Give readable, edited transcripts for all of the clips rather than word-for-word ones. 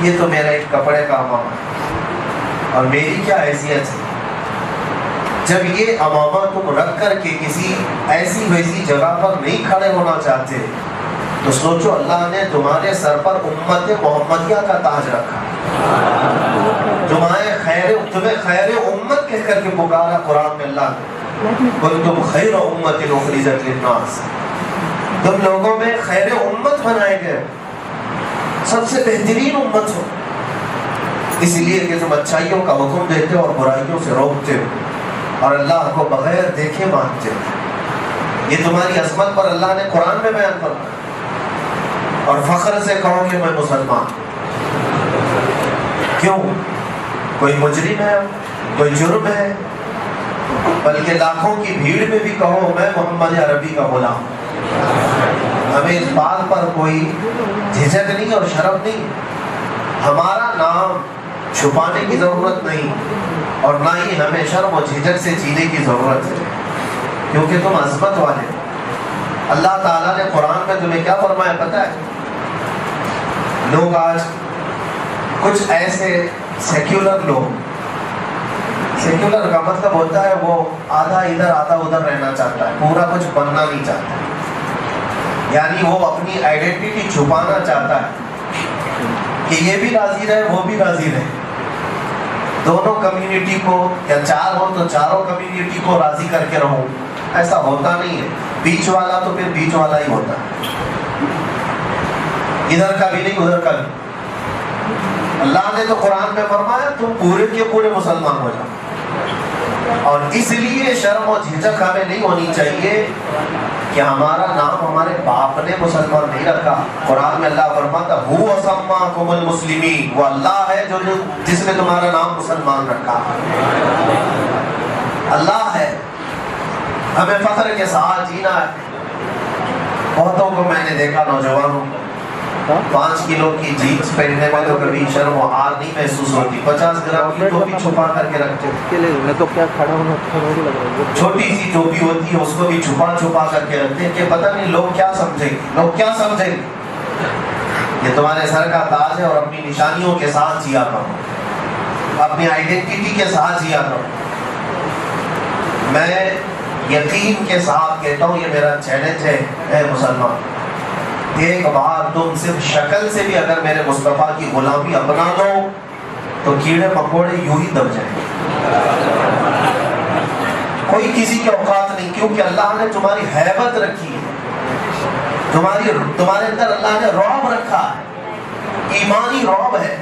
یہ تو میرا ایک کپڑے کا امامہ ہے اور میری کیا حیثیت ہے؟ جب یہ امامہ تم رکھ کر کے کسی ایسی ویسی جگہ پر نہیں کھڑے ہونا چاہتے تو سوچو اللہ نے تمہارے سر پر امت محمدیہ کا تاج رکھا، تمہیں خیر امت کہہ کر کے پکارا قرآن میں اللہ نے، کنتم خیر امت اخرجت للناس، تم لوگوں میں خیر امت بنائے گئے، سب سے بہترین امت ہو، اس لیے کہ تم اچھائیوں کا حکم دیتے ہو اور برائیوں سے روکتے ہو اور اللہ کو بغیر دیکھے مانتے ہو۔ یہ تمہاری عظمت پر اللہ نے قرآن میں بیان فرمایا، اور فخر سے کہو کہ میں مسلمان۔ کیوں؟ کوئی مجرم ہے، کوئی جرم ہے، بلکہ لاکھوں کی بھیڑ میں بھی کہو میں محمد عربی کا غلام ہوں۔ ہمیں اس بات پر کوئی جھجک نہیں اور شرم نہیں، ہمارا نام چھپانے کی ضرورت نہیں اور نہ ہی ہمیں شرم و جھجک سے جینے کی ضرورت ہے، کیونکہ تم عظمت والے۔ اللہ تعالیٰ نے قرآن میں تمہیں کیا فرمایا پتہ ہے؟ لوگ آج کچھ ایسے سیکولر لوگ، سیکولر کا مطلب ہوتا ہے وہ آدھا ادھر آدھا ادھر رہنا چاہتا ہے، پورا کچھ بننا نہیں چاہتا، یعنی وہ اپنی آئیڈینٹی چھپانا چاہتا ہے کہ یہ بھی راضی رہے وہ بھی راضی رہے، دونوں کمیونٹی کو یا چار ہو تو چاروں کمیونٹی کو راضی کر کے رہوں۔ ایسا ہوتا نہیں ہے، بیچ والا تو پھر بیچ والا ہی ہوتا ہے، ادھر کا بھی نہیں ادھر کا بھی۔ اللہ نے تو قرآن میں فرمایا تم پورے کے پورے مسلمان ہو جاؤ، اور اس لیے شرم و جھجک ہمیں نہیں ہونی چاہیے کہ ہمارا نام ہمارے باپ نے مسلمان نہیں رکھا۔ قرآن میں اللہ فرماتا هو سماکم المسلمین، وہ اللہ ہے جس نے تمہارا نام مسلمان رکھا، اللہ ہے۔ ہمیں فخر کے ساتھ جینا ہے۔ بہتوں کو میں نے دیکھا نوجوانوں 5 کلو کی جینس پہننے میں تو کبھی شرم و عار نہیں محسوس ہوتی، 50 گرام کی ٹوپی چھپا کر کے رکھتے، چھوٹی سی ٹوپی ہوتی ہے اس کو بھی چھپا کر کے رکھتے کہ پتہ نہیں لوگ کیا سمجھیں گے، لوگ کیا سمجھیں گے۔ یہ تمہارے سر کا تاج ہے اور اپنی نشانیوں کے ساتھ جیا کرو، اپنی آئیڈینٹی کے ساتھ جیا کرو۔ میں یقین کے ساتھ کہتا ہوں، یہ میرا چیلنج ہے، اے مسلمان، ایک بار تم صرف شکل سے بھی اگر میرے مصطفیٰ کی غلامی اپنا دو تو کیڑے مکوڑے یوں ہی دب جائیں، کوئی کسی کے اوقات نہیں، کیونکہ اللہ نے تمہاری ہیبت رکھی ہے، تمہارے اندر اللہ نے رعب رکھا ہے، ایمانی رعب ہے۔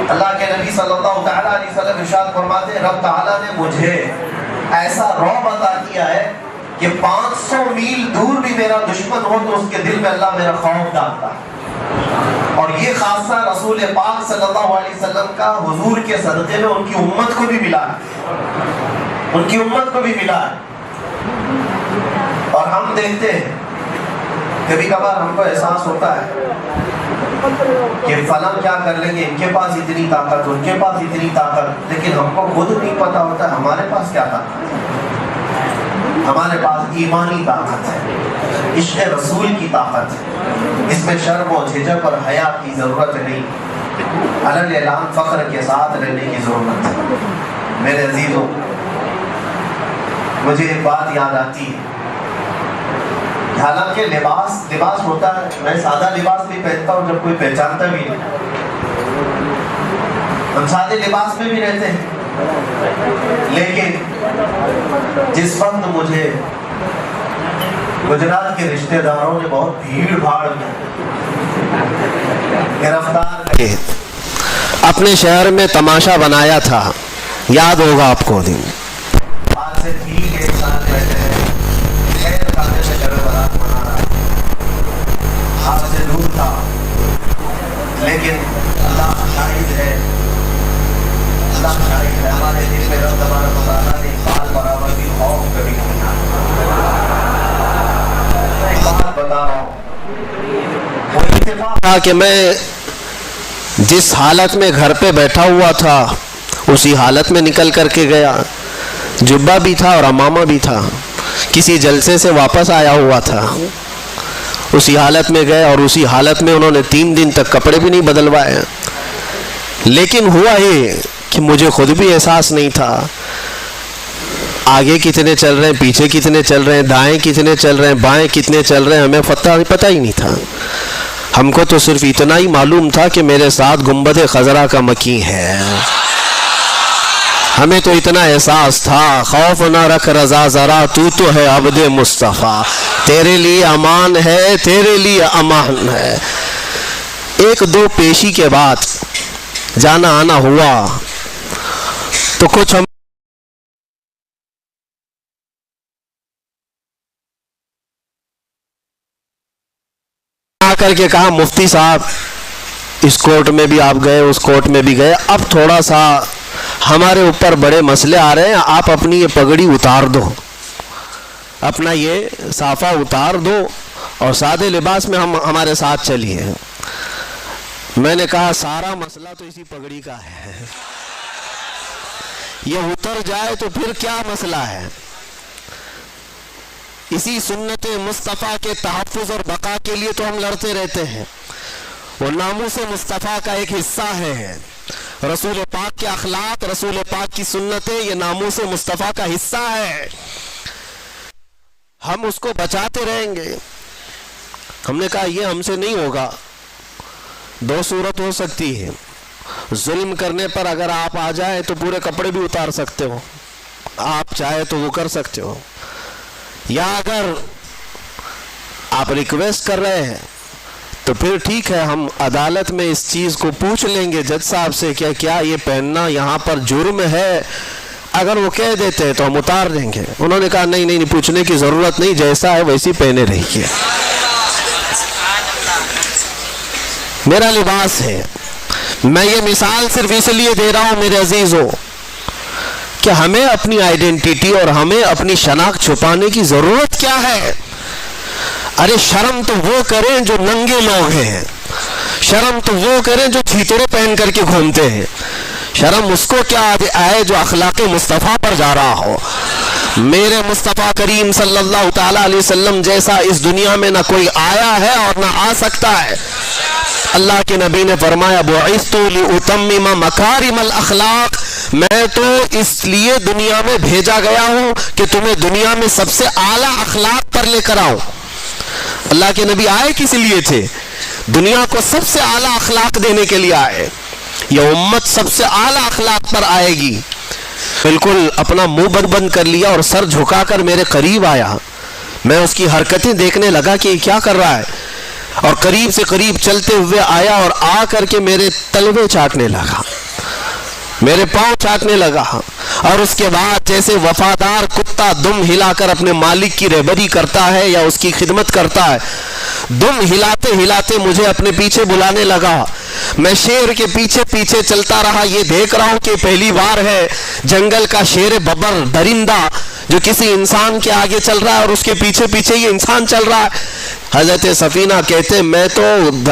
اللہ کے نبی صلی اللہ تعالیٰ علیہ وسلم ارشاد فرماتے ہیں رب تعالیٰ نے مجھے ایسا رعب عطا کیا ہے کہ 500 میل دور بھی میرا دشمن ہو تو اس کے دل میں اللہ میرا خوف ڈالتا ہے، اور یہ خاصہ رسول پاک صلی اللہ علیہ وسلم کا حضور کے صدقے میں ان کی امت کو بھی ملا ہے، ان کی امت کو بھی ملا ہے۔ اور ہم دیکھتے ہیں کبھی کبھار ہم کو احساس ہوتا ہے کہ فلاں کیا کر لیں گے، ان کے پاس اتنی طاقت، ان کے پاس اتنی طاقت، لیکن ہم کو خود نہیں پتا ہوتا ہے ہمارے پاس کیا طاقت ہے۔ ہمارے پاس ایمانی طاقت ہے، عشق رسول کی طاقت ہے، اس میں شرم و جھجک اور حیا کی ضرورت نہیں، علل اعلان فخر کے ساتھ رہنے کی ضرورت ہے۔ میرے عزیزوں، مجھے ایک بات یاد آتی ہے، حالانکہ لباس ہوتا ہے، میں سادہ لباس بھی پہنتا ہوں جب کوئی پہچانتا بھی نہیں، ہم سادے لباس میں بھی رہتے ہیں، لیکن جس وقت مجھے گجرات کے رشتہ داروں نے بہت بھیڑ بھاڑ میں گرفتار کر اپنے شہر میں تماشا بنایا تھا، یاد ہوگا آپ کو دن، آج سے ٹھیک 1 سال پہلے خیر خانے سے شب برات منا رہا، ہاتھ سے دور تھا، لیکن اللہ شاہد ہے، اللہ شاہد ہے، ہمارے دل میں رب تبارک و تعالیٰ نے بال برابر بھی خوف کبھی نہیں آیا۔ بات بتا رہا ہوں، وہ اتفاق تھا کہ میں جس حالت میں گھر پہ بیٹھا ہوا تھا اسی حالت میں نکل کر کے گیا، جبہ بھی تھا اور امامہ بھی تھا، کسی جلسے سے واپس آیا ہوا تھا، اسی حالت میں گئے اور اسی حالت میں انہوں نے 3 دن تک کپڑے بھی نہیں بدلوائے، لیکن ہوا یہ کہ مجھے خود بھی احساس نہیں تھا آگے کتنے چل رہے ہیں، پیچھے کتنے چل رہے ہیں، دائیں کتنے چل رہے ہیں، بائیں کتنے چل رہے ہیں، ہمیں پتہ ہی نہیں تھا. ہم کو تو صرف اتنا ہی معلوم تھا کہ میرے ساتھ گنبد خضرا کا مکی ہے. ہمیں تو اتنا احساس تھا، خوف نہ رکھ رضا ذرا، تو ہے عبد مصطفیٰ، تیرے لیے امان ہے، تیرے لیے امان ہے. ایک دو پیشی کے بعد جانا آنا ہوا تو کچھ ہم کر کے کہا مفتی صاحب اس کورٹ میں بھی آپ گئے، اس کورٹ میں بھی گئے، اب تھوڑا سا ہمارے اوپر بڑے مسئلے آ رہے ہیں، آپ اپنی یہ پگڑی اتار دو، اپنا یہ صافہ اتار دو اور سادے لباس میں ہمارے ساتھ چلیے. میں نے کہا سارا مسئلہ تو اسی پگڑی کا ہے، یہ اتر جائے تو پھر کیا مسئلہ ہے. اسی سنت مصطفیٰ کے تحفظ اور بقا کے لیے تو ہم لڑتے رہتے ہیں. وہ ناموس مصطفیٰ کا ایک حصہ ہے، رسول پاک کے اخلاق، رسول پاک کی سنتیں، یہ ناموس مصطفیٰ کا حصہ ہے. ہم اس کو بچاتے رہیں گے. ہم نے کہا یہ ہم سے نہیں ہوگا. دو صورت ہو سکتی ہے، ظلم کرنے پر اگر آپ آ جائے تو پورے کپڑے بھی اتار سکتے ہو، آپ چاہے تو وہ کر سکتے ہو، یا اگر آپ ریکویسٹ کر رہے ہیں تو پھر ٹھیک ہے، ہم عدالت میں اس چیز کو پوچھ لیں گے جج صاحب سے کہ کیا یہ پہننا یہاں پر جرم ہے. اگر وہ کہہ دیتے تو ہم اتار دیں گے. انہوں نے کہا نہیں پوچھنے کی ضرورت نہیں، جیسا ہے ویسی پہنے رہیے. میرا لباس ہے. میں یہ مثال صرف اس لیے دے رہا ہوں میرے عزیزوں کہ ہمیں اپنی آئیڈینٹیٹی اور ہمیں اپنی شناخت چھپانے کی ضرورت کیا ہے. ارے شرم تو وہ کریں جو ننگے لوگ ہیں، شرم تو وہ کریں جو چیتڑے پہن کر کے گھومتے ہیں. شرم اس کو کیا آئے جو اخلاق مصطفیٰ پر جا رہا ہو. میرے مصطفیٰ کریم صلی اللہ تعالیٰ علیہ وسلم جیسا اس دنیا میں نہ کوئی آیا ہے اور نہ آ سکتا ہے. اللہ کے نبی نے فرمایا بعثت لأتمم مکارم الاخلاق، میں تو اس لیے دنیا میں بھیجا گیا ہوں کہ تمہیں دنیا میں سب سے اعلیٰ اخلاق پر لے کر آؤں. اللہ کے نبی آئے کس لیے تھے؟ دنیا کو سب سے اعلیٰ اخلاق دینے کے لیے آئے. یہ امت سب سے اعلیٰ اخلاق پر آئے گی. بالکل اپنا منہ بند کر لیا اور سر جھکا کر میرے قریب آیا. میں اس کی حرکتیں دیکھنے لگا کہ یہ کیا کر رہا ہے، اور قریب سے قریب چلتے ہوئے آیا اور آ کر کے میرے تلوے چاٹنے لگا، میرے پاؤں چاٹنے لگا. اور اس کے بعد جیسے وفادار کتا دم ہلا کر اپنے مالک کی رہبری کرتا ہے یا اس کی خدمت کرتا ہے، دم ہلاتے ہلاتے مجھے اپنے پیچھے بلانے لگا. میں شیر کے پیچھے پیچھے چلتا رہا. یہ دیکھ رہا ہوں کہ پہلی بار ہے جنگل کا شیر ببر درندہ جو کسی انسان کے آگے چل رہا ہے اور اس کے پیچھے پیچھے یہ انسان چل رہا ہے. حضرت سفینہ کہتے میں تو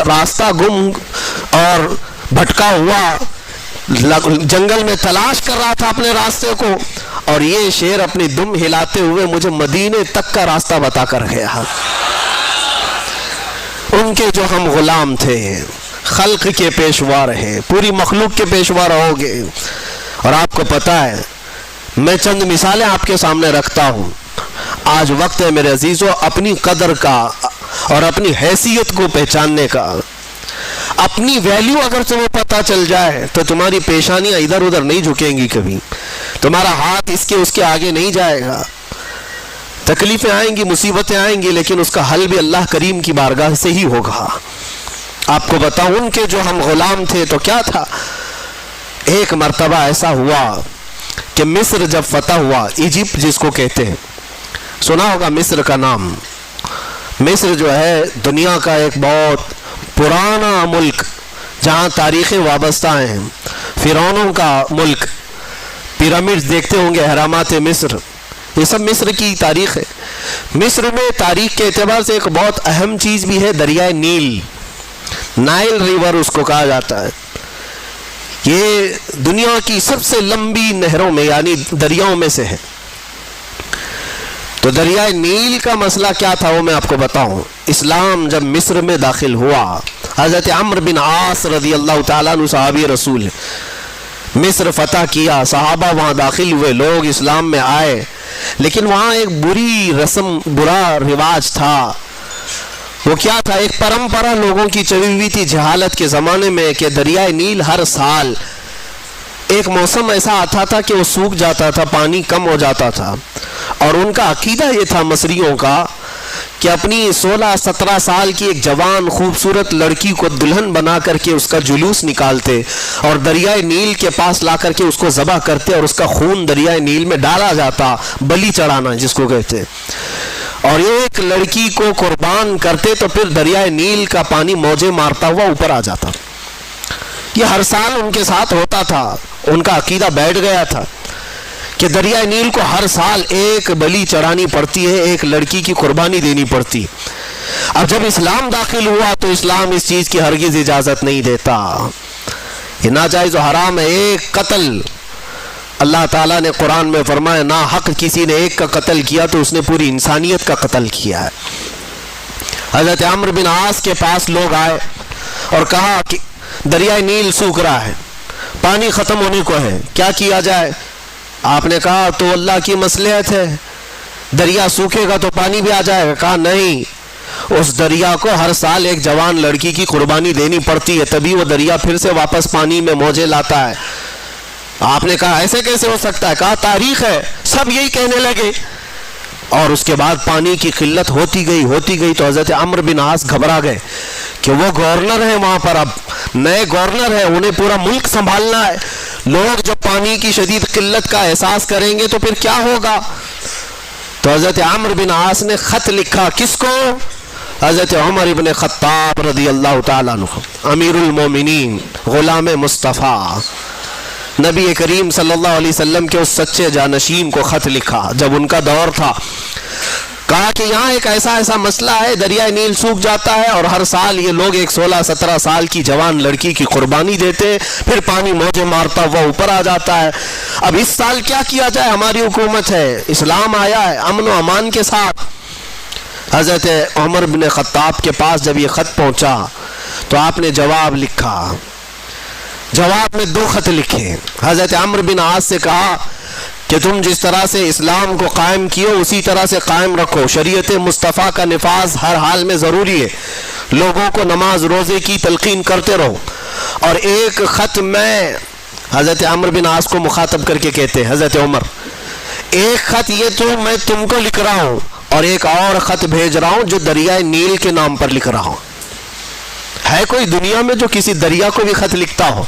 راستہ گم اور بھٹکا ہوا جنگل میں تلاش کر رہا تھا اپنے راستے کو، اور یہ شیر اپنی دم ہلاتے ہوئے مجھے مدینے تک کا راستہ بتا کر گیا. ان کے جو ہم غلام تھے، خلق کے پیشوا رہے، پوری مخلوق کے پیشوا رہو گے. اور آپ کو پتہ ہے میں چند مثالیں آپ کے سامنے رکھتا ہوں. آج وقت ہے میرے عزیزو اپنی قدر کا اور اپنی حیثیت کو پہچاننے کا. اپنی ویلیو اگر تمہیں پتہ چل جائے تو تمہاری پیشانیاں ادھر ادھر نہیں جھکیں گی، کبھی تمہارا ہاتھ اس کے آگے نہیں جائے گا. تکلیفیں آئیں گی، مصیبتیں آئیں گی، لیکن اس کا حل بھی اللہ کریم کی بارگاہ سے ہی ہوگا. آپ کو بتاؤں ان کے جو ہم غلام تھے تو کیا تھا. ایک مرتبہ ایسا ہوا کہ مصر جب فتح ہوا، ایجپٹ جس کو کہتے ہیں، سنا ہوگا مصر کا نام. مصر جو ہے دنیا کا ایک بہت پرانا ملک جہاں تاریخیں وابستہ ہیں. فرعونوں کا ملک، پیرامڈز دیکھتے ہوں گے، اہرامات مصر، یہ سب مصر کی تاریخ ہے. مصر میں تاریخ کے اعتبار سے ایک بہت اہم چیز بھی ہے، دریائے نیل، نائل ریور اس کو کہا جاتا ہے. یہ دنیا کی سب سے لمبی نہروں میں یعنی دریاؤں میں سے ہے. تو دریائے نیل کا مسئلہ کیا تھا وہ میں آپ کو بتاؤں. اسلام جب مصر میں داخل ہوا حضرت عمرو بن عاص رضی اللہ تعالیٰ عنہ صحابی رسول، مصر فتح کیا، صحابہ وہاں داخل ہوئے، لوگ اسلام میں آئے، لیکن وہاں ایک بری رسم، برا رواج تھا۔ وہ کیا تھا؟ ایک پرمپرا لوگوں کی چلی ہوئی تھی جہالت کے زمانے میں کہ دریائے نیل ہر سال ایک موسم ایسا آتا تھا کہ وہ سوکھ جاتا تھا، پانی کم ہو جاتا تھا، اور ان کا عقیدہ یہ تھا مصریوں کا کہ اپنی 16-17 سال کی ایک جوان خوبصورت لڑکی کو دلہن بنا کر کے اس کا جلوس نکالتے اور دریائے نیل کے پاس لا کر کے اس کو ذبح کرتے اور اس کا خون دریائے نیل میں ڈالا جاتا، بلی چڑھانا جس کو کہتے، اور ایک لڑکی کو قربان کرتے تو پھر دریائے نیل کا پانی موجیں مارتا ہوا اوپر آ جاتا۔ یہ ہر سال ان کے ساتھ ہوتا تھا، ان کا عقیدہ بیٹھ گیا تھا کہ دریائے نیل کو ہر سال ایک بلی چڑھانی پڑتی ہے، ایک لڑکی کی قربانی دینی پڑتی۔ اب جب اسلام داخل ہوا تو اسلام اس چیز کی ہرگز اجازت نہیں دیتا، یہ ناجائز و حرام ہے۔ ایک قتل، اللہ تعالیٰ نے قرآن میں فرمایا نا حق کسی نے ایک کا قتل کیا تو اس نے پوری انسانیت کا قتل کیا ہے۔ حضرت عمرو بن عاص کے پاس لوگ آئے اور کہا کہ دریائے نیل سوکھ رہا ہے، پانی ختم ہونے کو ہے، کیا کیا جائے؟ آپ نے کہا تو اللہ کی مصلحت ہے، دریا سوکھے گا تو پانی بھی آ جائے گا۔ کہا نہیں، اس دریا کو ہر سال ایک جوان لڑکی کی قربانی دینی پڑتی ہے، تبھی وہ دریا پھر سے واپس پانی میں موجیں لاتا ہے۔ آپ نے کہا ایسے کیسے ہو سکتا ہے؟ کہا تاریخ ہے، سب یہی کہنے لگے، اور اس کے بعد پانی کی قلت ہوتی گئی تو حضرت عمرو بن عاص گھبرا گئے کہ وہ گورنر ہیں وہاں پر، اب نئے گورنر ہیں، انہیں پورا ملک سنبھالنا ہے، لوگ جب پانی کی شدید قلت کا احساس کریں گے تو پھر کیا ہوگا؟ تو حضرت عمرو بن عاص نے خط لکھا، کس کو؟ حضرت عمر ابن خطاب رضی اللہ تعالیٰ عنہ، امیر المومنین، غلام مصطفیٰ، نبی کریم صلی اللہ علیہ وسلم کے اس سچے جانشین کو خط لکھا جب ان کا دور تھا۔ کہا کہ یہاں ایک ایسا مسئلہ ہے، دریائے نیل سوکھ جاتا ہے اور ہر سال یہ لوگ ایک 16-17 سال کی جوان لڑکی کی قربانی دیتے، پھر پانی موجیں مارتا ہوا اوپر آ جاتا ہے۔ اب اس سال کیا کیا جائے؟ ہماری حکومت ہے، اسلام آیا ہے امن و امان کے ساتھ۔ حضرت عمر بن خطاب کے پاس جب یہ خط پہنچا تو آپ نے جواب لکھا، جواب میں 2 خط لکھے۔ حضرت عمرو بن عاص سے کہا کہ تم جس طرح سے اسلام کو قائم کیے اسی طرح سے قائم رکھو، شریعت مصطفیٰ کا نفاذ ہر حال میں ضروری ہے، لوگوں کو نماز روزے کی تلقین کرتے رہو۔ اور ایک خط میں حضرت عمرو بن عاص کو مخاطب کر کے کہتے ہیں، حضرت عمر ایک خط یہ تو میں تم کو لکھ رہا ہوں اور ایک اور خط بھیج رہا ہوں جو دریائے نیل کے نام پر لکھ رہا ہوں۔ ہے کوئی دنیا میں جو کسی دریا کو بھی خط لکھتا ہو؟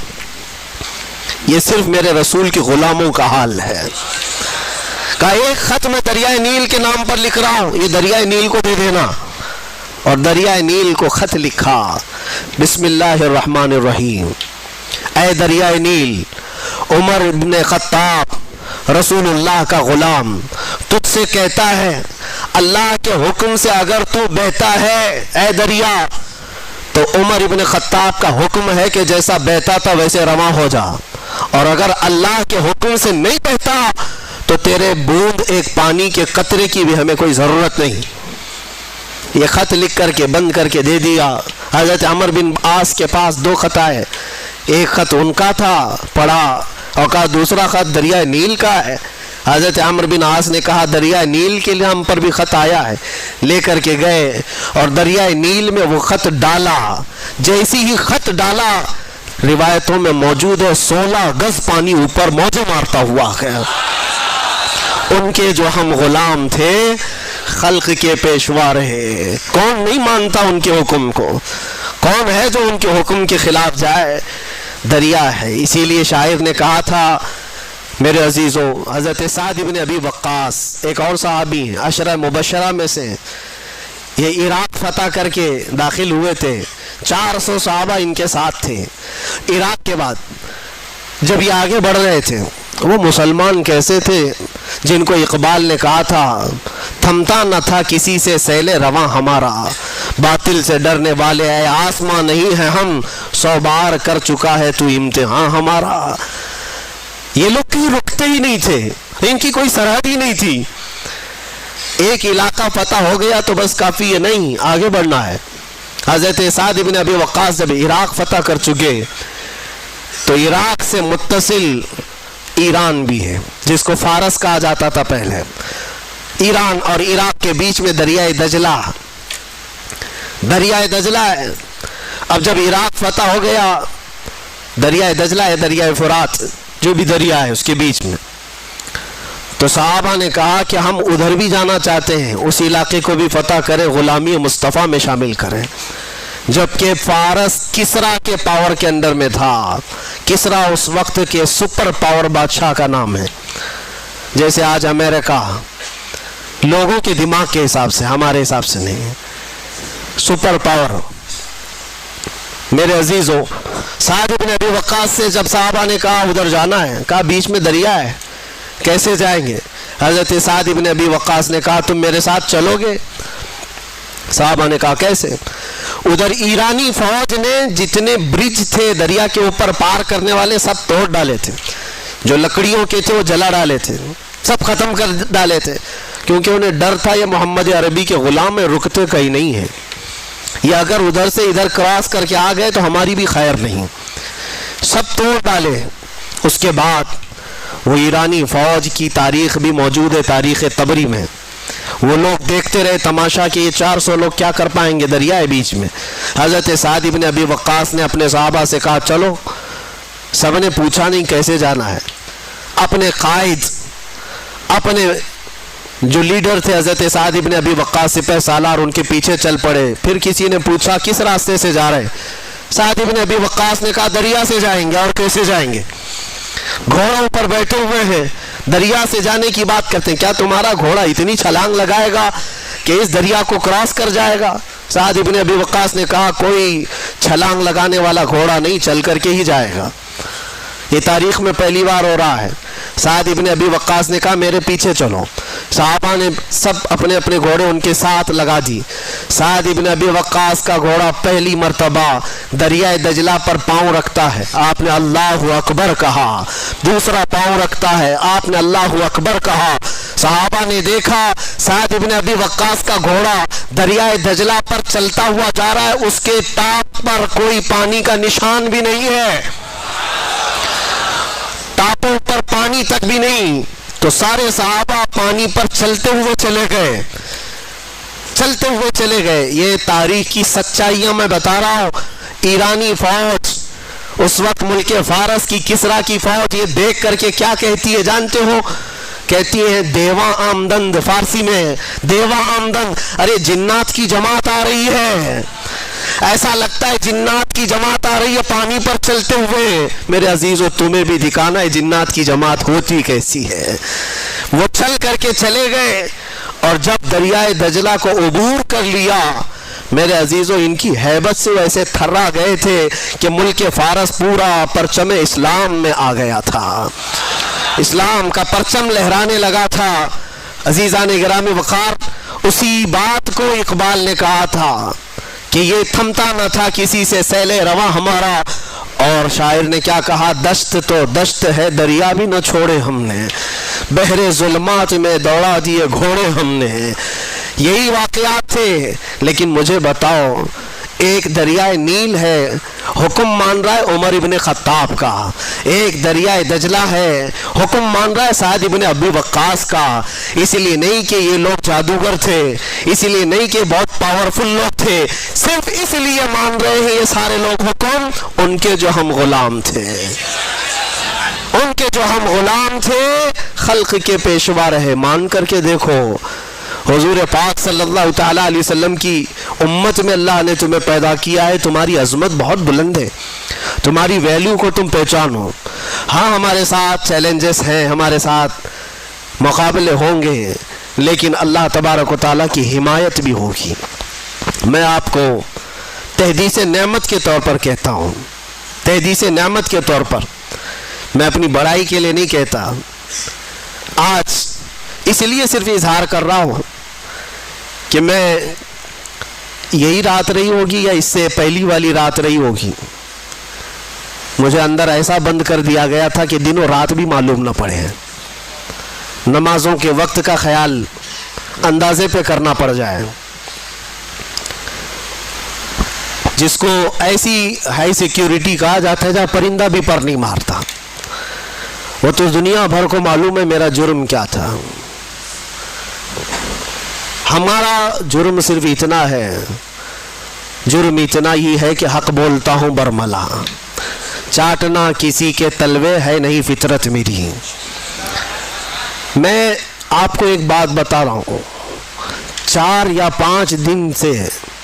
یہ صرف میرے رسول کے غلاموں کا حال ہے۔ کہا ایک خط میں دریائے نیل کے نام پر لکھ رہا ہوں، یہ دریائے نیل کو دے دینا۔ اور دریائے نیل کو خط لکھا، بسم اللہ الرحمن الرحیم، اے دریائے نیل، عمر ابن خطاب رسول اللہ کا غلام تجھ سے کہتا ہے، اللہ کے حکم سے اگر تو بہتا ہے اے دریا تو عمر ابن خطاب کا حکم ہے کہ جیسا بہتا تھا ویسے رواں ہو جا، اور اگر اللہ کے حکم سے نہیں بہتا تو تیرے بوند ایک پانی کے قطرے کی بھی ہمیں کوئی ضرورت نہیں۔ یہ خط لکھ کر کے بند کر کے دے دیا۔ حضرت عمر بن عاص کے پاس 2 خط آئے، ایک خط ان کا تھا، پڑھا اور کہا دوسرا خط دریائے نیل کا ہے۔ حضرت عمر بن عاص نے کہا دریائے نیل کے نام پر بھی خط آیا ہے، لے کر کے گئے اور دریائے نیل میں وہ خط ڈالا۔ جیسی ہی خط ڈالا، روایتوں میں موجود ہے 16 گز پانی اوپر موجیں مارتا ہوا ہے۔ ان کے جو ہم غلام تھے خلق کے پیشوا رہے، کون نہیں مانتا ان کے حکم کو؟ کون ہے جو ان کے حکم کے خلاف جائے؟ دریا ہے۔ اسی لیے شاعر نے کہا تھا میرے عزیزوں، حضرت سعد بن ابی وقاص ایک اور صحابی ہیں، عشرہ مبشرہ میں سے، یہ عراق فتح کر کے داخل ہوئے تھے، 400 صحابہ ان کے ساتھ تھے۔ عراق کے بعد جب یہ آگے بڑھ رہے تھے، وہ مسلمان کیسے تھے جن کو اقبال نے کہا تھا تھمتا نہ تھا کسی سے سیل رواں ہمارا، باطل سے ڈرنے والے اے آسماں نہیں ہے ہم، 100 بار کر چکا ہے تو امتحان ہمارا۔ یہ لوگ کہیں رکتے ہی نہیں تھے، ان کی کوئی سرحد ہی نہیں تھی۔ ایک علاقہ فتح ہو گیا تو بس کافی ہے نہیں، آگے بڑھنا ہے۔ حضرت سعد بن ابی وقاص جب عراق فتح کر چکے تو عراق سے متصل ایران بھی ہے، جس کو فارس کہا جاتا تھا پہلے، ایران اور عراق کے بیچ میں دریائے دجلہ ہے۔ اب جب عراق فتح ہو گیا، دریائے دجلہ ہے، دریائے فرات جو بھی دریا ہے اس کے بیچ میں، تو صحابہ نے کہا کہ ہم ادھر بھی جانا چاہتے ہیں، اس علاقے کو بھی فتح کریں، غلامی مصطفیٰ میں شامل کریں۔ جبکہ فارس کسرا کے پاور کے اندر میں تھا۔ کسرا اس وقت کے سپر پاور بادشاہ کا نام ہے، جیسے آج امریکہ، لوگوں کے دماغ کے حساب سے، ہمارے حساب سے نہیں، سپر پاور۔ میرے عزیزو، سعد بن ابی وقاص سے جب صحابہ نے کہا ادھر جانا ہے، کہا بیچ میں دریا ہے، کیسے جائیں گے؟ حضرت سعد بن ابی وقاص نے کہا تم میرے ساتھ چلو گے؟ صحابہ نے کہا کیسے؟ ادھر ایرانی فوج نے جتنے برج تھے دریا کے اوپر پار کرنے والے سب توڑ ڈالے تھے، جو لکڑیوں کے تھے وہ جلا ڈالے تھے، سب ختم کر ڈالے تھے، کیونکہ انہیں ڈر تھا یہ محمد عربی کے غلام میں رکتے کہیں نہیں ہیں، یہ اگر ادھر سے ادھر کراس کر کے آ گئے تو ہماری بھی خیر نہیں، سب توڑ ڈالے۔ اس کے بعد وہ ایرانی فوج کی تاریخ بھی موجود ہے تاریخ طبری میں، وہ لوگ دیکھتے رہے تماشا کہ یہ 400 لوگ کیا کر پائیں گے دریائے بیچ میں۔ حضرت سعد بن ابی وقاص نے اپنے صحابہ سے کہا چلو، سب نے پوچھا نہیں کیسے جانا ہے، اپنے قائد، اپنے جو لیڈر تھے حضرت سعد بن ابی وقاص سپہ سالار، ان کے پیچھے چل پڑے۔ پھر کسی نے پوچھا کس راستے سے جا رہے؟ سعد بن ابی وقاص نے کہا دریا سے جائیں گے۔ اور کیسے جائیں گے؟ گھوڑوں پر بیٹھے ہوئے ہیں، دریا سے جانے کی بات کرتے ہیں، کیا تمہارا گھوڑا اتنی چھلانگ لگائے گا کہ اس دریا کو کراس کر جائے گا؟ سعد بن ابی وقاص نے کہا کوئی چھلانگ لگانے والا گھوڑا نہیں، چل کر کے ہی جائے گا، یہ تاریخ میں پہلی بار ہو رہا ہے۔ سعد بن ابی وقاص نے کہا میرے پیچھے چلو۔ صحابہ نے سب اپنے اپنے گھوڑے ان کے ساتھ لگا دی۔ سعد بن ابی وقاص کا گھوڑا پہلی مرتبہ دریائے دجلہ پر پاؤں رکھتا ہے، آپ نے اللہ اکبر کہا، دوسرا پاؤں رکھتا ہے، آپ نے اللہ اکبر کہا۔ صحابہ نے دیکھا سعد بن ابی وقاص کا گھوڑا دریائے دجلہ پر چلتا ہوا جا رہا ہے، اس کے ٹاپ پر کوئی پانی کا نشان بھی نہیں ہے، ٹاپوں پر پانی تک بھی نہیں۔ تو سارے صحابہ پانی پر چلتے ہوئے چلے گئے۔ یہ تاریخ کی سچائیاں میں بتا رہا ہوں۔ ایرانی فوج اس وقت ملک فارس کی کسرا کی فوج یہ دیکھ کر کے کیا کہتی ہے جانتے ہو؟ کہتی ہے دیوا آمدند، فارسی میں دیوا آمدند، ارے جنات کی جماعت آ رہی ہے، ایسا لگتا ہے جنات کی جماعت آ رہی ہے پانی پر چلتے ہوئے۔ میرے عزیزو تمہیں بھی دکھانا ہے جنات کی جماعت ہوتی کیسی ہے۔ وہ چل کر کے چلے گئے اور جب دریائے دجلہ کو عبور کر لیا، میرے عزیزو ان کی ہیبت سے ویسے تھرا گئے تھے کہ ملک فارس پورا پرچم اسلام میں آ گیا تھا، اسلام کا پرچم لہرانے لگا تھا۔ عزیزان گرامی وقار، اسی بات کو اقبال نے کہا تھا کہ یہ تھمتا نہ تھا کسی سے سیل رواں ہمارا، اور شاعر نے کیا کہا؟ دشت تو دشت ہے دریا بھی نہ چھوڑے ہم نے، بحر ظلمات میں دوڑا دیے گھوڑے ہم نے۔ یہی واقعات تھے، لیکن مجھے بتاؤ، ایک دریائے نیل ہے حکم مان رہا ہے عمر ابن خطاب کا، ایک دریائے دجلہ ہے حکم مان رہا ہے سعد ابن ابی وقاص کا۔ اس لیے نہیں کہ یہ لوگ جادوگر تھے، اس لیے نہیں کہ بہت پاورفل لوگ تھے، صرف اس لیے مان رہے ہیں یہ سارے لوگ حکم ان کے جو ہم غلام تھے، ان کے جو ہم غلام تھے، خلق کے پیشوا رہے۔ مان کر کے دیکھو، حضور پاک صلی اللہ تعالیٰ علیہ وسلم کی امت میں اللہ نے تمہیں پیدا کیا ہے، تمہاری عظمت بہت بلند ہے، تمہاری ویلیو کو تم پہچانو۔ ہاں ہمارے ساتھ چیلنجز ہیں، ہمارے ساتھ مقابلے ہوں گے، لیکن اللہ تبارک و تعالیٰ کی حمایت بھی ہوگی۔ میں آپ کو تحدیث نعمت کے طور پر کہتا ہوں، تحدیث نعمت کے طور پر، میں اپنی بڑائی کے لیے نہیں کہتا، آج اس لیے صرف اظہار کر رہا ہوں کہ میں یہی رات رہی ہوگی یا اس سے پہلی والی رات رہی ہوگی، مجھے اندر ایسا بند کر دیا گیا تھا کہ دن و رات بھی معلوم نہ پڑے ہیں، نمازوں کے وقت کا خیال اندازے پہ کرنا پڑ جائے۔ جس کو ایسی ہائی سیکیورٹی کہا جاتا ہے جہاں پرندہ بھی پر نہیں مارتا. وہ تو دنیا بھر کو معلوم ہے میرا جرم کیا تھا. ہمارا جرم صرف اتنا ہے، جرم اتنا ہی ہے کہ حق بولتا ہوں برملا، چاٹنا کسی کے تلوے ہے نہیں فطرت میری. میں آپ کو ایک بات بتا رہا ہوں، 4 یا 5 دن سے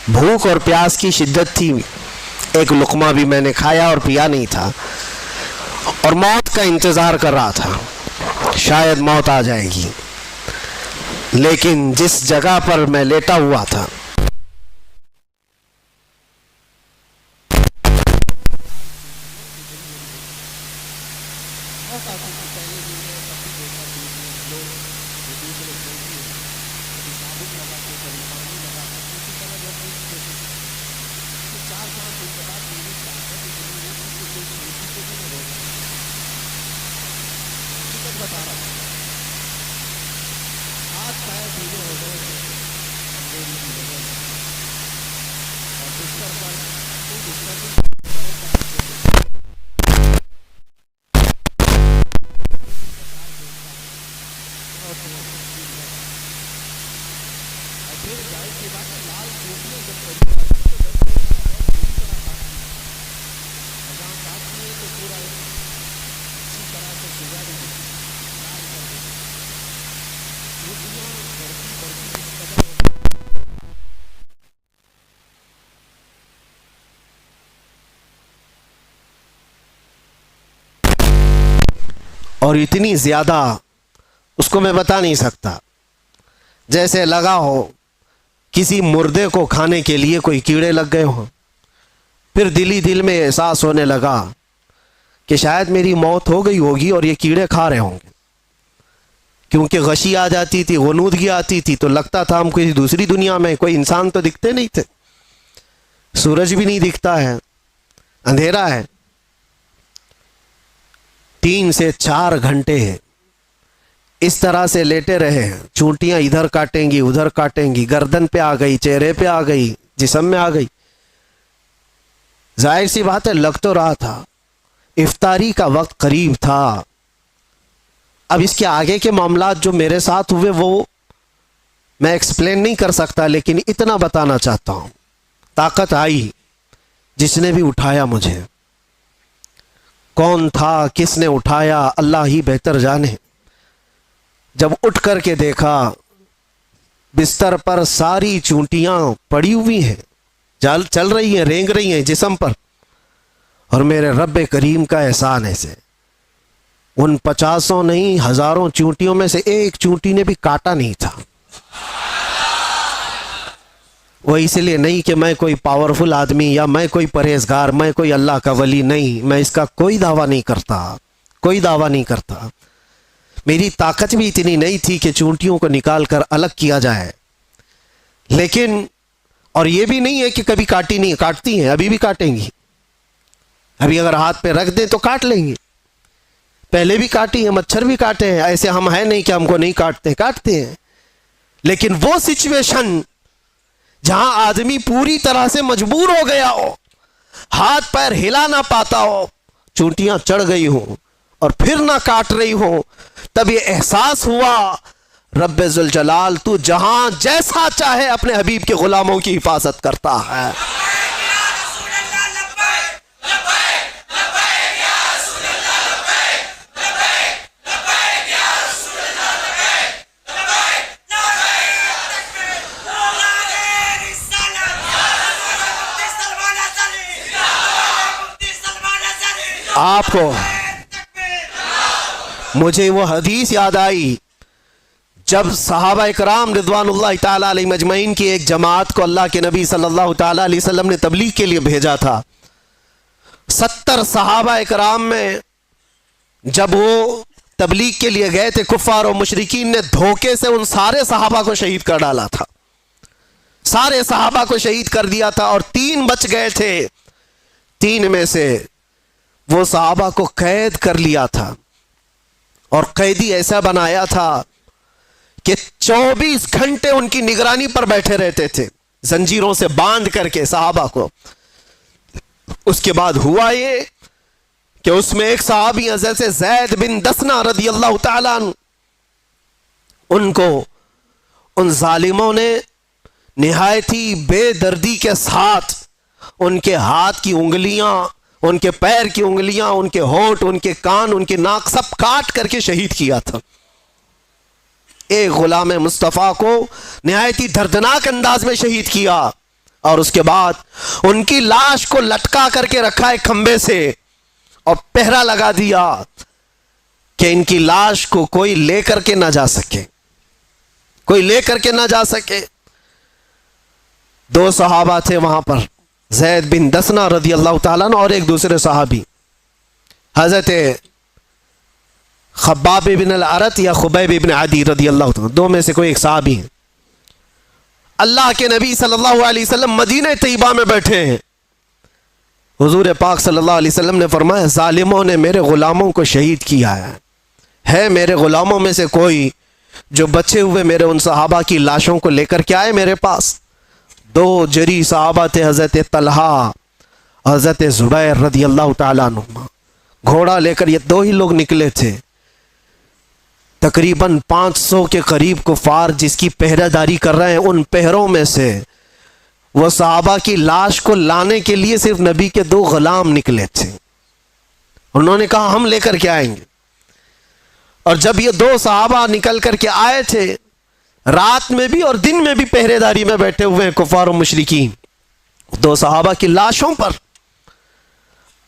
بھوک اور پیاس کی شدت تھی. ایک لقمہ بھی میں نے کھایا اور پیا نہیں تھا، اور موت کا انتظار کر رہا تھا، شاید موت آ جائے گی. لیکن جس جگہ پر میں لیٹا ہوا تھا اور اتنی زیادہ اس کو میں بتا نہیں سکتا، جیسے لگا ہو کسی مردے کو کھانے کے لیے کوئی کیڑے لگ گئے ہوں. پھر دل ہی دل میں احساس ہونے لگا کہ شاید میری موت ہو گئی ہوگی اور یہ کیڑے کھا رہے ہوں گے، کیونکہ غشی آ جاتی تھی، غنودگی آتی تھی، تو لگتا تھا ہم کوئی دوسری دنیا میں، کوئی انسان تو دکھتے نہیں تھے، سورج بھی نہیں دکھتا ہے، اندھیرا ہے. 3 سے 4 گھنٹے اس طرح سے لیٹے رہے. چونٹیاں ادھر کاٹیں گی ادھر کاٹیں گی، گردن پہ آ گئی، چہرے پہ آ گئی، جسم میں آ گئی. ظاہر سی بات ہے لگ تو رہا تھا، افطاری کا وقت قریب تھا. اب اس کے آگے کے معاملات جو میرے ساتھ ہوئے وہ میں ایکسپلین نہیں کر سکتا، لیکن اتنا بتانا چاہتا ہوں. طاقت آئی، جس نے بھی اٹھایا مجھے، کون تھا، کس نے اٹھایا، اللہ ہی بہتر جانے. جب اٹھ کر کے دیکھا بستر پر ساری چونٹیاں پڑی ہوئی ہیں، چل رہی ہیں، رینگ رہی ہیں جسم پر، اور میرے رب کریم کا احسان ایسے ان 50 نہیں 1000 چونٹیوں میں سے ایک چونٹی نے بھی کاٹا نہیں تھا. وہ اس لیے نہیں کہ میں کوئی پاورفل آدمی یا میں کوئی پرہیزگار، میں کوئی اللہ کا ولی نہیں، میں اس کا کوئی دعویٰ نہیں کرتا، کوئی دعویٰ نہیں کرتا. میری طاقت بھی اتنی نہیں تھی کہ چونٹیوں کو نکال کر الگ کیا جائے. لیکن اور یہ بھی نہیں ہے کہ کبھی کاٹی نہیں، کاٹتی ہیں، ابھی بھی کاٹیں گی. ابھی اگر ہاتھ پہ رکھ دیں تو کاٹ لیں گے. پہلے بھی کاٹی ہیں، مچھر بھی کاٹے ہیں، ایسے ہم ہیں نہیں کہ ہم کو نہیں کاٹتے، کاٹتے ہیں. لیکن وہ سچویشن جہاں آدمی پوری طرح سے مجبور ہو گیا ہو، ہاتھ پیر ہلا نہ پاتا ہو، چونٹیاں چڑھ گئی ہوں اور پھر نہ کاٹ رہی ہوں، تب یہ احساس ہوا رب ذوالجلال تو جہاں جیسا چاہے اپنے حبیب کے غلاموں کی حفاظت کرتا ہے. آپ کو مجھے وہ حدیث یاد آئی جب صحابہ اکرام رضوان اللہ تعالیٰ علیہ مجمعین کی ایک جماعت کو اللہ کے نبی صلی اللہ تعالیٰ علیہ وسلم نے تبلیغ کے لیے بھیجا تھا. 70 صحابہ اکرام میں جب وہ تبلیغ کے لیے گئے تھے، کفار و مشرکین نے دھوکے سے ان سارے صحابہ کو شہید کر ڈالا تھا، سارے صحابہ کو شہید کر دیا تھا، اور 3 بچ گئے تھے. 3 میں سے وہ صحابہ کو قید کر لیا تھا، اور قیدی ایسا بنایا تھا کہ 24 گھنٹے ان کی نگرانی پر بیٹھے رہتے تھے، زنجیروں سے باندھ کر کے صحابہ کو. اس کے بعد ہوا یہ کہ اس میں ایک صحابی حضرت زید بن دسنہ رضی اللہ تعالیٰ عنہ، ان کو ان ظالموں نے نہایت ہی بے دردی کے ساتھ ان کے ہاتھ کی انگلیاں، ان کے پیر کی انگلیاں، ان کے ہونٹ، ان کے کان، ان کے ناک سب کاٹ کر کے شہید کیا تھا۔ ایک غلام مصطفیٰ کو نہایت ہی دردناک انداز میں شہید کیا، اور اس کے بعد ان کی لاش کو لٹکا کر کے رکھا ایک کھمبے سے اور پہرا لگا دیا کہ ان کی لاش کو کوئی لے کر کے نہ جا سکے، کوئی لے کر کے نہ جا سکے۔ دو صحابہ تھے وہاں پر، زید بن دسنہ رضی اللہ تعالیٰ عنہ اور ایک دوسرے صحابی حضرت خباب بن الارت یا خبیب بن عدی رضی اللہ تعالیٰ، دو میں سے کوئی ایک صحابی ہیں۔ اللہ کے نبی صلی اللہ علیہ وسلم مدینہ طیبہ میں بیٹھے ہیں، حضور پاک صلی اللہ علیہ وسلم نے فرمایا ظالموں نے میرے غلاموں کو شہید کیا ہے میرے غلاموں میں سے کوئی جو بچے ہوئے میرے ان صحابہ کی لاشوں کو لے کر کے آئے میرے پاس۔ دو جری صحابہ تھے، حضرت طلحہ، حضرت زبیر رضی اللہ تعالیٰ عنہ، گھوڑا لے کر یہ دو ہی لوگ نکلے تھے۔ تقریباً 500 کے قریب کفار جس کی پہرہ داری کر رہے ہیں، ان پہروں میں سے وہ صحابہ کی لاش کو لانے کے لیے صرف نبی کے دو غلام نکلے تھے۔ انہوں نے کہا ہم لے کر کے آئیں گے، اور جب یہ دو صحابہ نکل کر کے آئے تھے، رات میں بھی اور دن میں بھی پہرے داری میں بیٹھے ہوئے ہیں کفار و مشرکین، دو صحابہ کی لاشوں پر۔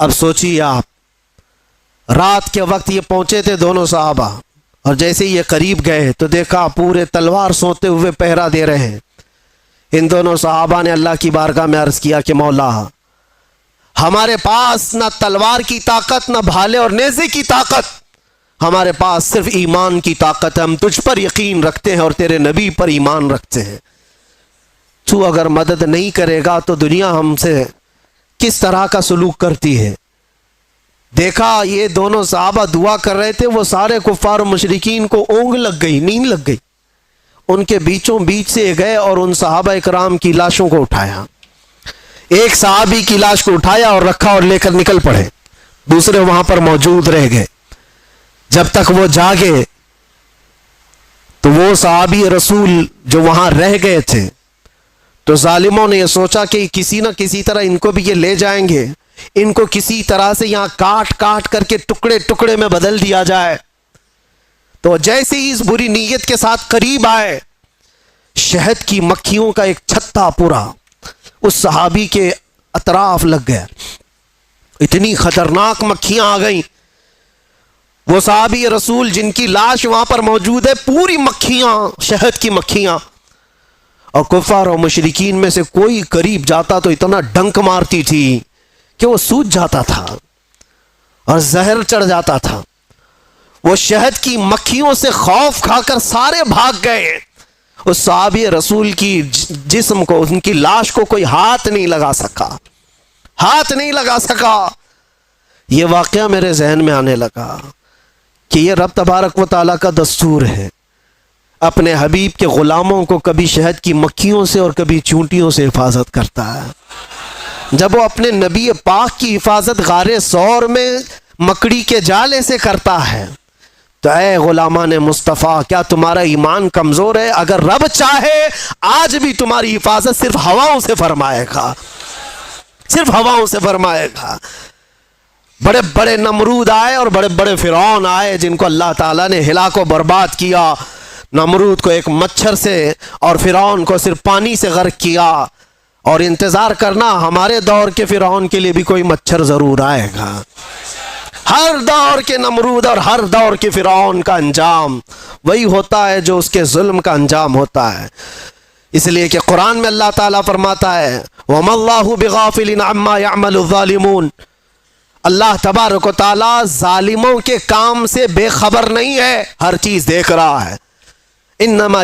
اب سوچیے آپ، رات کے وقت یہ پہنچے تھے دونوں صحابہ، اور جیسے یہ قریب گئے تو دیکھا پورے تلوار سوتے ہوئے پہرا دے رہے ہیں۔ ان دونوں صحابہ نے اللہ کی بارگاہ میں عرض کیا کہ مولا، ہمارے پاس نہ تلوار کی طاقت، نہ بھالے اور نیزے کی طاقت، ہمارے پاس صرف ایمان کی طاقت ہے۔ ہم تجھ پر یقین رکھتے ہیں اور تیرے نبی پر ایمان رکھتے ہیں، تو اگر مدد نہیں کرے گا تو دنیا ہم سے کس طرح کا سلوک کرتی ہے۔ دیکھا یہ دونوں صحابہ دعا کر رہے تھے، وہ سارے کفار و مشرکین کو اونگ لگ گئی، نیند لگ گئی، ان کے بیچوں بیچ سے گئے اور ان صحابہ اکرام کی لاشوں کو اٹھایا۔ ایک صحابی کی لاش کو اٹھایا اور رکھا اور لے کر نکل پڑے، دوسرے وہاں پر موجود رہ گئے۔ جب تک وہ جاگے تو وہ صحابی رسول جو وہاں رہ گئے تھے، تو ظالموں نے یہ سوچا کہ کسی نہ کسی طرح ان کو بھی یہ لے جائیں گے، ان کو کسی طرح سے یہاں کاٹ کاٹ کر کے ٹکڑے ٹکڑے میں بدل دیا جائے۔ تو جیسے ہی اس بری نیت کے ساتھ قریب آئے، شہد کی مکھیوں کا ایک چھتا پورا اس صحابی کے اطراف لگ گیا، اتنی خطرناک مکھیاں آ گئیں۔ وہ صحابی رسول جن کی لاش وہاں پر موجود ہے، پوری مکھیاں، شہد کی مکھیاں، اور کفار و مشرکین میں سے کوئی قریب جاتا تو اتنا ڈنک مارتی تھی کہ وہ سوج جاتا تھا اور زہر چڑھ جاتا تھا۔ وہ شہد کی مکھیوں سے خوف کھا کر سارے بھاگ گئے۔ اس صحابی رسول کی جسم کو، ان کی لاش کو کوئی ہاتھ نہیں لگا سکا، ہاتھ نہیں لگا سکا۔ یہ واقعہ میرے ذہن میں آنے لگا کہ یہ رب تبارک و تعالیٰ کا دستور ہے، اپنے حبیب کے غلاموں کو کبھی شہد کی مکھیوں سے اور کبھی چونٹیوں سے حفاظت کرتا ہے۔ جب وہ اپنے نبی پاک کی حفاظت غار ثور میں مکڑی کے جالے سے کرتا ہے، تو اے غلامان مصطفیٰ، کیا تمہارا ایمان کمزور ہے؟ اگر رب چاہے آج بھی تمہاری حفاظت صرف ہواؤں سے فرمائے گا، صرف ہواؤں سے فرمائے گا۔ بڑے بڑے نمرود آئے اور بڑے بڑے فرعون آئے جن کو اللہ تعالیٰ نے ہلاک و برباد کیا۔ نمرود کو ایک مچھر سے اور فرعون کو صرف پانی سے غرق کیا، اور انتظار کرنا ہمارے دور کے فرعون کے لیے بھی کوئی مچھر ضرور آئے گا۔ ہر دور کے نمرود اور ہر دور کے فرعون کا انجام وہی ہوتا ہے جو اس کے ظلم کا انجام ہوتا ہے۔ اس لیے کہ قرآن میں اللہ تعالیٰ فرماتا ہے وَمَا اللَّهُ بِغَافِلٍ عَمَّا يَعْمَلُ الظَّالِمُونَ، اللہ تبارک و تعالیٰ ظالموں کے کام سے بے خبر نہیں ہے، ہر چیز دیکھ رہا ہے۔ انما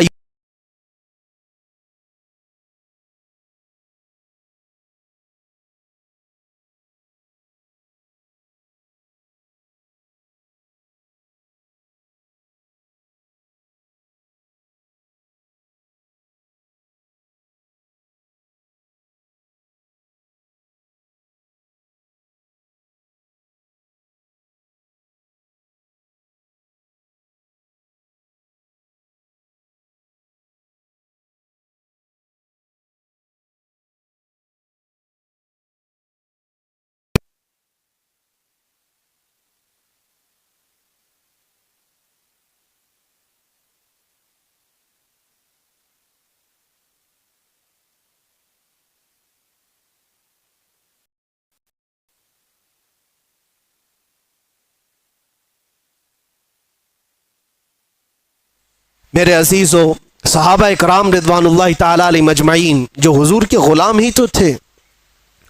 میرے عزیزو، صحابہ اکرام رضوان اللہ تعالی علیہ مجمعین جو حضور کے غلام ہی تو تھے،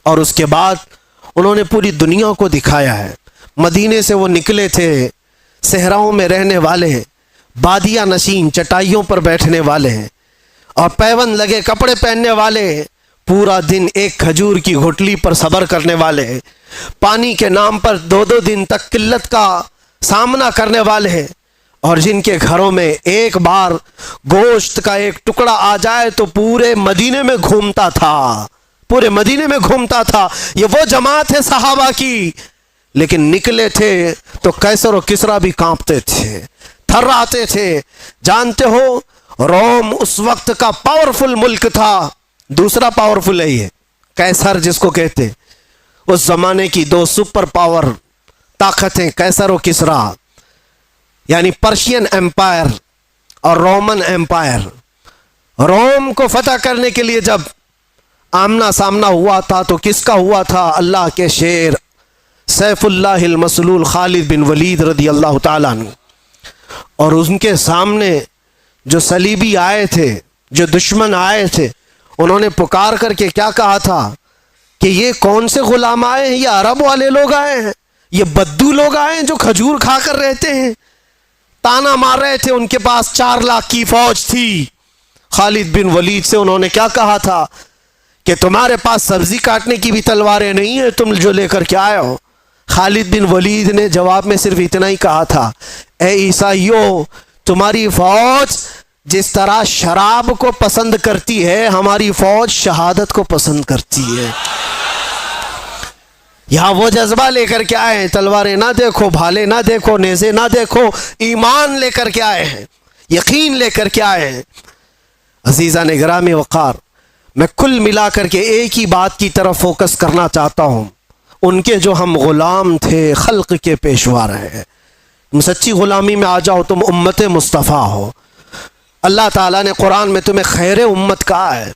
اور اس کے بعد انہوں نے پوری دنیا کو دکھایا ہے۔ مدینے سے وہ نکلے تھے، صحراؤں میں رہنے والے، بادیہ نشین، چٹائیوں پر بیٹھنے والے اور پیون لگے کپڑے پہننے والے، پورا دن ایک کھجور کی گھٹلی پر صبر کرنے والے، پانی کے نام پر 2 دن تک قلت کا سامنا کرنے والے، اور جن کے گھروں میں ایک بار گوشت کا ایک ٹکڑا آ جائے تو پورے مدینے میں گھومتا تھا، پورے مدینے میں گھومتا تھا۔ یہ وہ جماعت ہے صحابہ کی، لیکن نکلے تھے تو قیصر و کسریٰ بھی کانپتے تھے، تھراتے تھے۔ جانتے ہو روم اس وقت کا پاورفل ملک تھا، دوسرا پاورفل ہے یہ قیصر جس کو کہتے، اس زمانے کی 2 سپر پاور طاقتیں قیصر و کسریٰ، یعنی پرشین ایمپائر اور رومن ایمپائر۔ روم کو فتح کرنے کے لیے جب آمنا سامنا ہوا تھا تو کس کا ہوا تھا؟ اللہ کے شیر سیف اللہ المسلول خالد بن ولید رضی اللہ تعالیٰ عنہ، اور ان کے سامنے جو صلیبی آئے تھے، جو دشمن آئے تھے، انہوں نے پکار کر کے کیا کہا تھا کہ یہ کون سے غلام آئے ہیں؟ یہ عرب والے لوگ آئے ہیں، یہ بدو لوگ آئے ہیں جو کھجور کھا کر رہتے ہیں۔ تانا مار رہے تھے، ان کے پاس 4 لاکھ کی فوج تھی۔ خالد بن ولید سے انہوں نے کیا کہا تھا کہ تمہارے پاس سبزی کاٹنے کی بھی تلواریں نہیں ہیں، تم جو لے کر کے آئے ہو۔ خالد بن ولید نے جواب میں صرف اتنا ہی کہا تھا، اے عیسائیو، تمہاری فوج جس طرح شراب کو پسند کرتی ہے، ہماری فوج شہادت کو پسند کرتی ہے۔ یہاں وہ جذبہ لے کر کے آئے ہیں، تلواریں نہ دیکھو، بھالے نہ دیکھو، نیزے نہ دیکھو، ایمان لے کر کے آئے ہیں، یقین لے کر کے آئے ہیں۔ عزیزان گرامی وقار، میں کل ملا کر کے ایک ہی بات کی طرف فوکس کرنا چاہتا ہوں، ان کے جو ہم غلام تھے، خلق کے پیشوا رہے۔ تم سچی غلامی میں آ جاؤ، تم امت مصطفیٰ ہو۔ اللہ تعالیٰ نے قرآن میں تمہیں خیر امت کہا ہے۔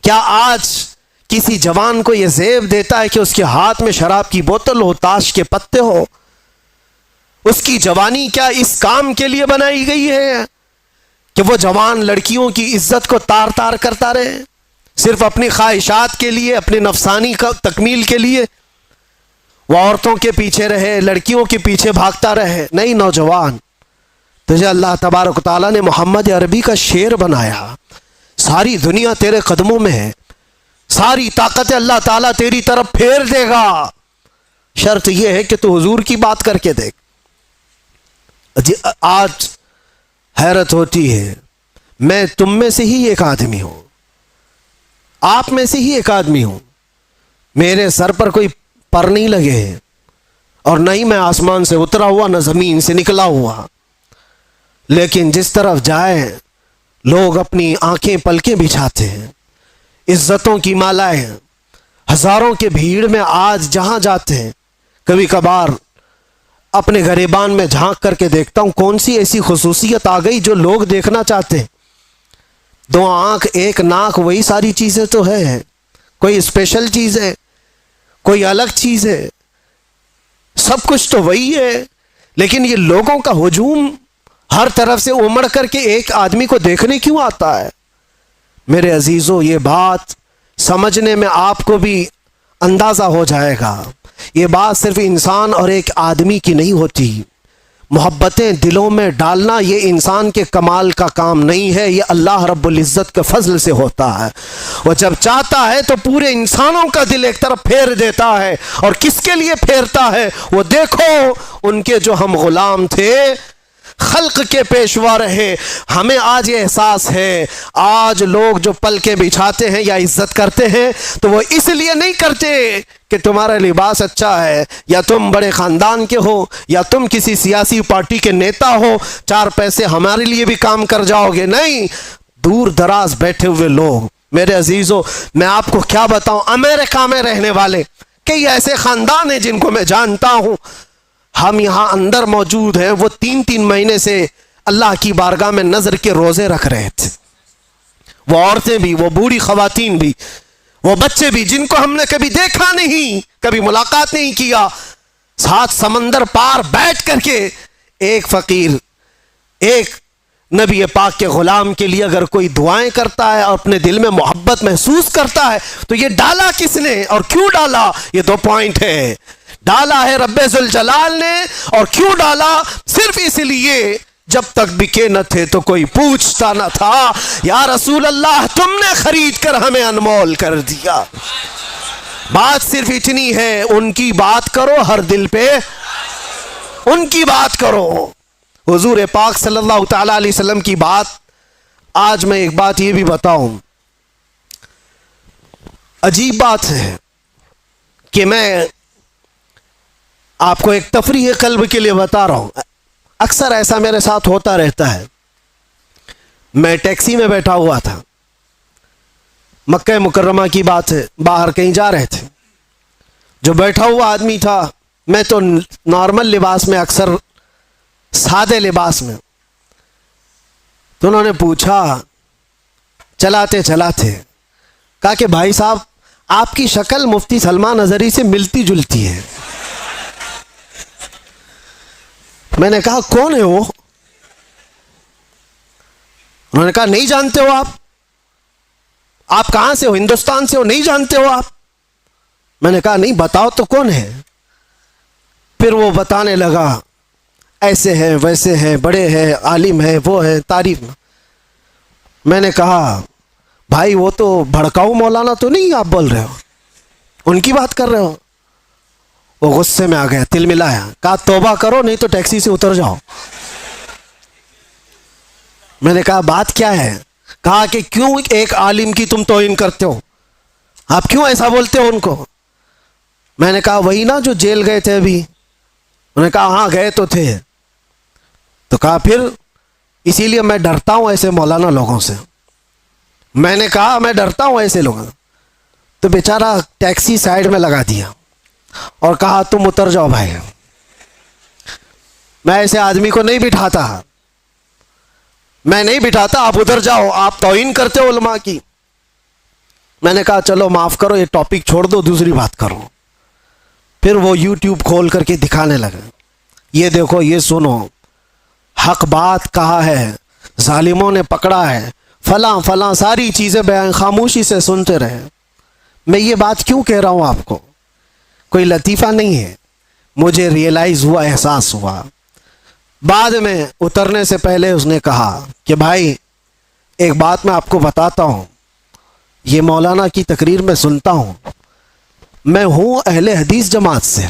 کیا آج کسی جوان کو یہ زیب دیتا ہے کہ اس کے ہاتھ میں شراب کی بوتل ہو، تاش کے پتے ہو؟ اس کی جوانی کیا اس کام کے لیے بنائی گئی ہے کہ وہ جوان لڑکیوں کی عزت کو تار تار کرتا رہے، صرف اپنی خواہشات کے لیے، اپنے نفسانی تکمیل کے لیے وہ عورتوں کے پیچھے رہے، لڑکیوں کے پیچھے بھاگتا رہے؟ نہیں نوجوان، تجھے اللہ تبارک و تعالیٰ نے محمد عربی کا شیر بنایا، ساری دنیا تیرے قدموں میں ہے، ساری طاقت اللہ تعالیٰ تیری طرف پھیر دے گا، شرط یہ ہے کہ تو حضور کی بات کر کے دیکھ۔ آج حیرت ہوتی ہے، میں تم میں سے ہی ایک آدمی ہوں، آپ میں سے ہی ایک آدمی ہوں، میرے سر پر کوئی پر نہیں لگے ہیں، اور نہ ہی میں آسمان سے اترا ہوا، نہ زمین سے نکلا ہوا، لیکن جس طرف جائیں لوگ اپنی آنکھیں پلکیں بچھاتے ہیں، عزتوں کی مالائیں، ہزاروں کے بھیڑ میں آج جہاں جاتے ہیں، کبھی کبھار اپنے گریبان میں جھانک کر کے دیکھتا ہوں کون سی ایسی خصوصیت آ گئی جو لوگ دیکھنا چاہتے ہیں۔ 2 آنکھ 1 ناک، وہی ساری چیزیں تو ہے، کوئی اسپیشل چیز ہے، کوئی الگ چیز ہے، سب کچھ تو وہی ہے، لیکن یہ لوگوں کا ہجوم ہر طرف سے امڑ کر کے ایک آدمی کو دیکھنے کیوں آتا ہے؟ میرے عزیزو، یہ بات سمجھنے میں آپ کو بھی اندازہ ہو جائے گا، یہ بات صرف انسان اور ایک آدمی کی نہیں ہوتی۔ محبتیں دلوں میں ڈالنا یہ انسان کے کمال کا کام نہیں ہے، یہ اللہ رب العزت کے فضل سے ہوتا ہے۔ وہ جب چاہتا ہے تو پورے انسانوں کا دل ایک طرف پھیر دیتا ہے، اور کس کے لیے پھیرتا ہے؟ وہ دیکھو، ان کے جو ہم غلام تھے، خلق کے پیشوا رہے۔ ہمیں آج یہ احساس ہے، آج لوگ جو پلکیں بچھاتے ہیں یا عزت کرتے ہیں تو وہ اس لیے نہیں کرتے کہ تمہارا لباس اچھا ہے، یا تم بڑے خاندان کے ہو، یا تم کسی سیاسی پارٹی کے نیتا ہو، 4 پیسے ہمارے لیے بھی کام کر جاؤ گے۔ نہیں، دور دراز بیٹھے ہوئے لوگ، میرے عزیزو، میں آپ کو کیا بتاؤں، امریکہ میں رہنے والے کئی ایسے خاندان ہیں جن کو میں جانتا ہوں، ہم یہاں اندر موجود ہیں، وہ 3 مہینے سے اللہ کی بارگاہ میں نظر کے روزے رکھ رہے تھے، وہ عورتیں بھی، وہ بوڑھی خواتین بھی، وہ بچے بھی، جن کو ہم نے کبھی دیکھا نہیں، کبھی ملاقات نہیں کیا، 7 سمندر پار بیٹھ کر کے ایک فقیر، ایک نبی پاک کے غلام کے لیے اگر کوئی دعائیں کرتا ہے اور اپنے دل میں محبت محسوس کرتا ہے تو یہ ڈالا کس نے اور کیوں ڈالا؟ یہ 2 پوائنٹ ہے. ڈالا ہے رب ذوالجلال نے، اور کیوں ڈالا؟ صرف اس لیے جب تک بکے نہ تھے تو کوئی پوچھتا نہ تھا. یا رسول اللہ تم نے خرید کر ہمیں انمول کر دیا. بات صرف اتنی ہے، ان کی بات کرو، ہر دل پہ ان کی بات کرو. حضور پاک صلی اللہ تعالی علیہ وسلم کی بات. آج میں ایک بات یہ بھی بتاؤں، عجیب بات ہے کہ میں آپ کو ایک تفریح قلب کے لیے بتا رہا ہوں. اکثر ایسا میرے ساتھ ہوتا رہتا ہے. میں ٹیکسی میں بیٹھا ہوا تھا، مکہ مکرمہ کی بات ہے، باہر کہیں جا رہے تھے. جو بیٹھا ہوا آدمی تھا، میں تو نارمل لباس میں، اکثر سادے لباس میں، تو انہوں نے پوچھا چلاتے چلاتے، کہا کہ بھائی صاحب آپ کی شکل مفتی سلمان اظہری سے ملتی جلتی ہے. میں نے کہا کون ہے وہ؟ انہوں نے کہا نہیں جانتے ہو آپ؟ آپ کہاں سے ہو؟ ہندوستان سے ہو؟ نہیں جانتے ہو آپ؟ میں نے کہا نہیں، بتاؤ تو کون ہے. پھر وہ بتانے لگا، ایسے ہیں ویسے ہیں، بڑے ہیں، عالم ہیں، وہ ہیں، تعریف. میں نے کہا بھائی وہ تو بھڑکاؤ مولانا تو نہیں آپ بول رہے ہو؟ ان کی بات کر رہے ہو؟ وہ غصے میں آ گیا، تل ملایا، کہا توبہ کرو نہیں تو ٹیکسی سے اتر جاؤ. میں نے کہا بات کیا ہے؟ کہا کہ کیوں ایک عالم کی تم توہین کرتے ہو؟ آپ کیوں ایسا بولتے ہو ان کو؟ میں نے کہا وہی نا جو جیل گئے تھے ابھی. انہوں نے کہا ہاں گئے تو تھے. تو کہا پھر اسی لیے میں ڈرتا ہوں ایسے مولانا لوگوں سے. میں نے کہا میں ڈرتا ہوں ایسے لوگوں سے. تو بیچارہ ٹیکسی سائیڈ میں لگا دیا اور کہا تم اتر جاؤ بھائی. میں ایسے آدمی کو نہیں بٹھاتا، میں نہیں بٹھاتا، آپ ادھر جاؤ، آپ توہین کرتے ہو علماء کی. میں نے کہا چلو معاف کرو، یہ ٹاپک چھوڑ دو، دوسری بات کرو. پھر وہ یوٹیوب کھول کر کے دکھانے لگا، یہ دیکھو، یہ سنو، حق بات کہا ہے، ظالموں نے پکڑا ہے، فلاں فلاں ساری چیزیں بیان، خاموشی سے سنتے رہے. میں یہ بات کیوں کہہ رہا ہوں آپ کو؟ کوئی لطیفہ نہیں ہے، مجھے ریئلائز ہوا، احساس ہوا. بعد میں اترنے سے پہلے اس نے کہا کہ بھائی ایک بات میں آپ کو بتاتا ہوں، یہ مولانا کی تقریر میں سنتا ہوں، میں ہوں اہل حدیث جماعت سے،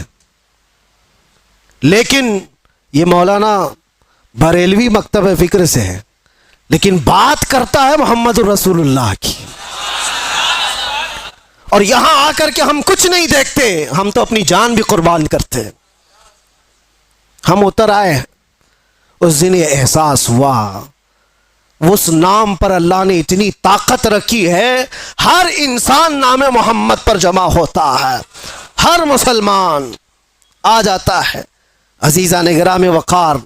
لیکن یہ مولانا بریلوی مکتب فکر سے ہے، لیکن بات کرتا ہے محمد الرسول اللہ کی. اور یہاں آ کر کے ہم کچھ نہیں دیکھتے، ہم تو اپنی جان بھی قربان کرتے. ہم اتر آئے، اس دن یہ احساس ہوا، اس نام پر اللہ نے اتنی طاقت رکھی ہے. ہر انسان نام محمد پر جمع ہوتا ہے، ہر مسلمان آ جاتا ہے. عزیزان گرامی وقار،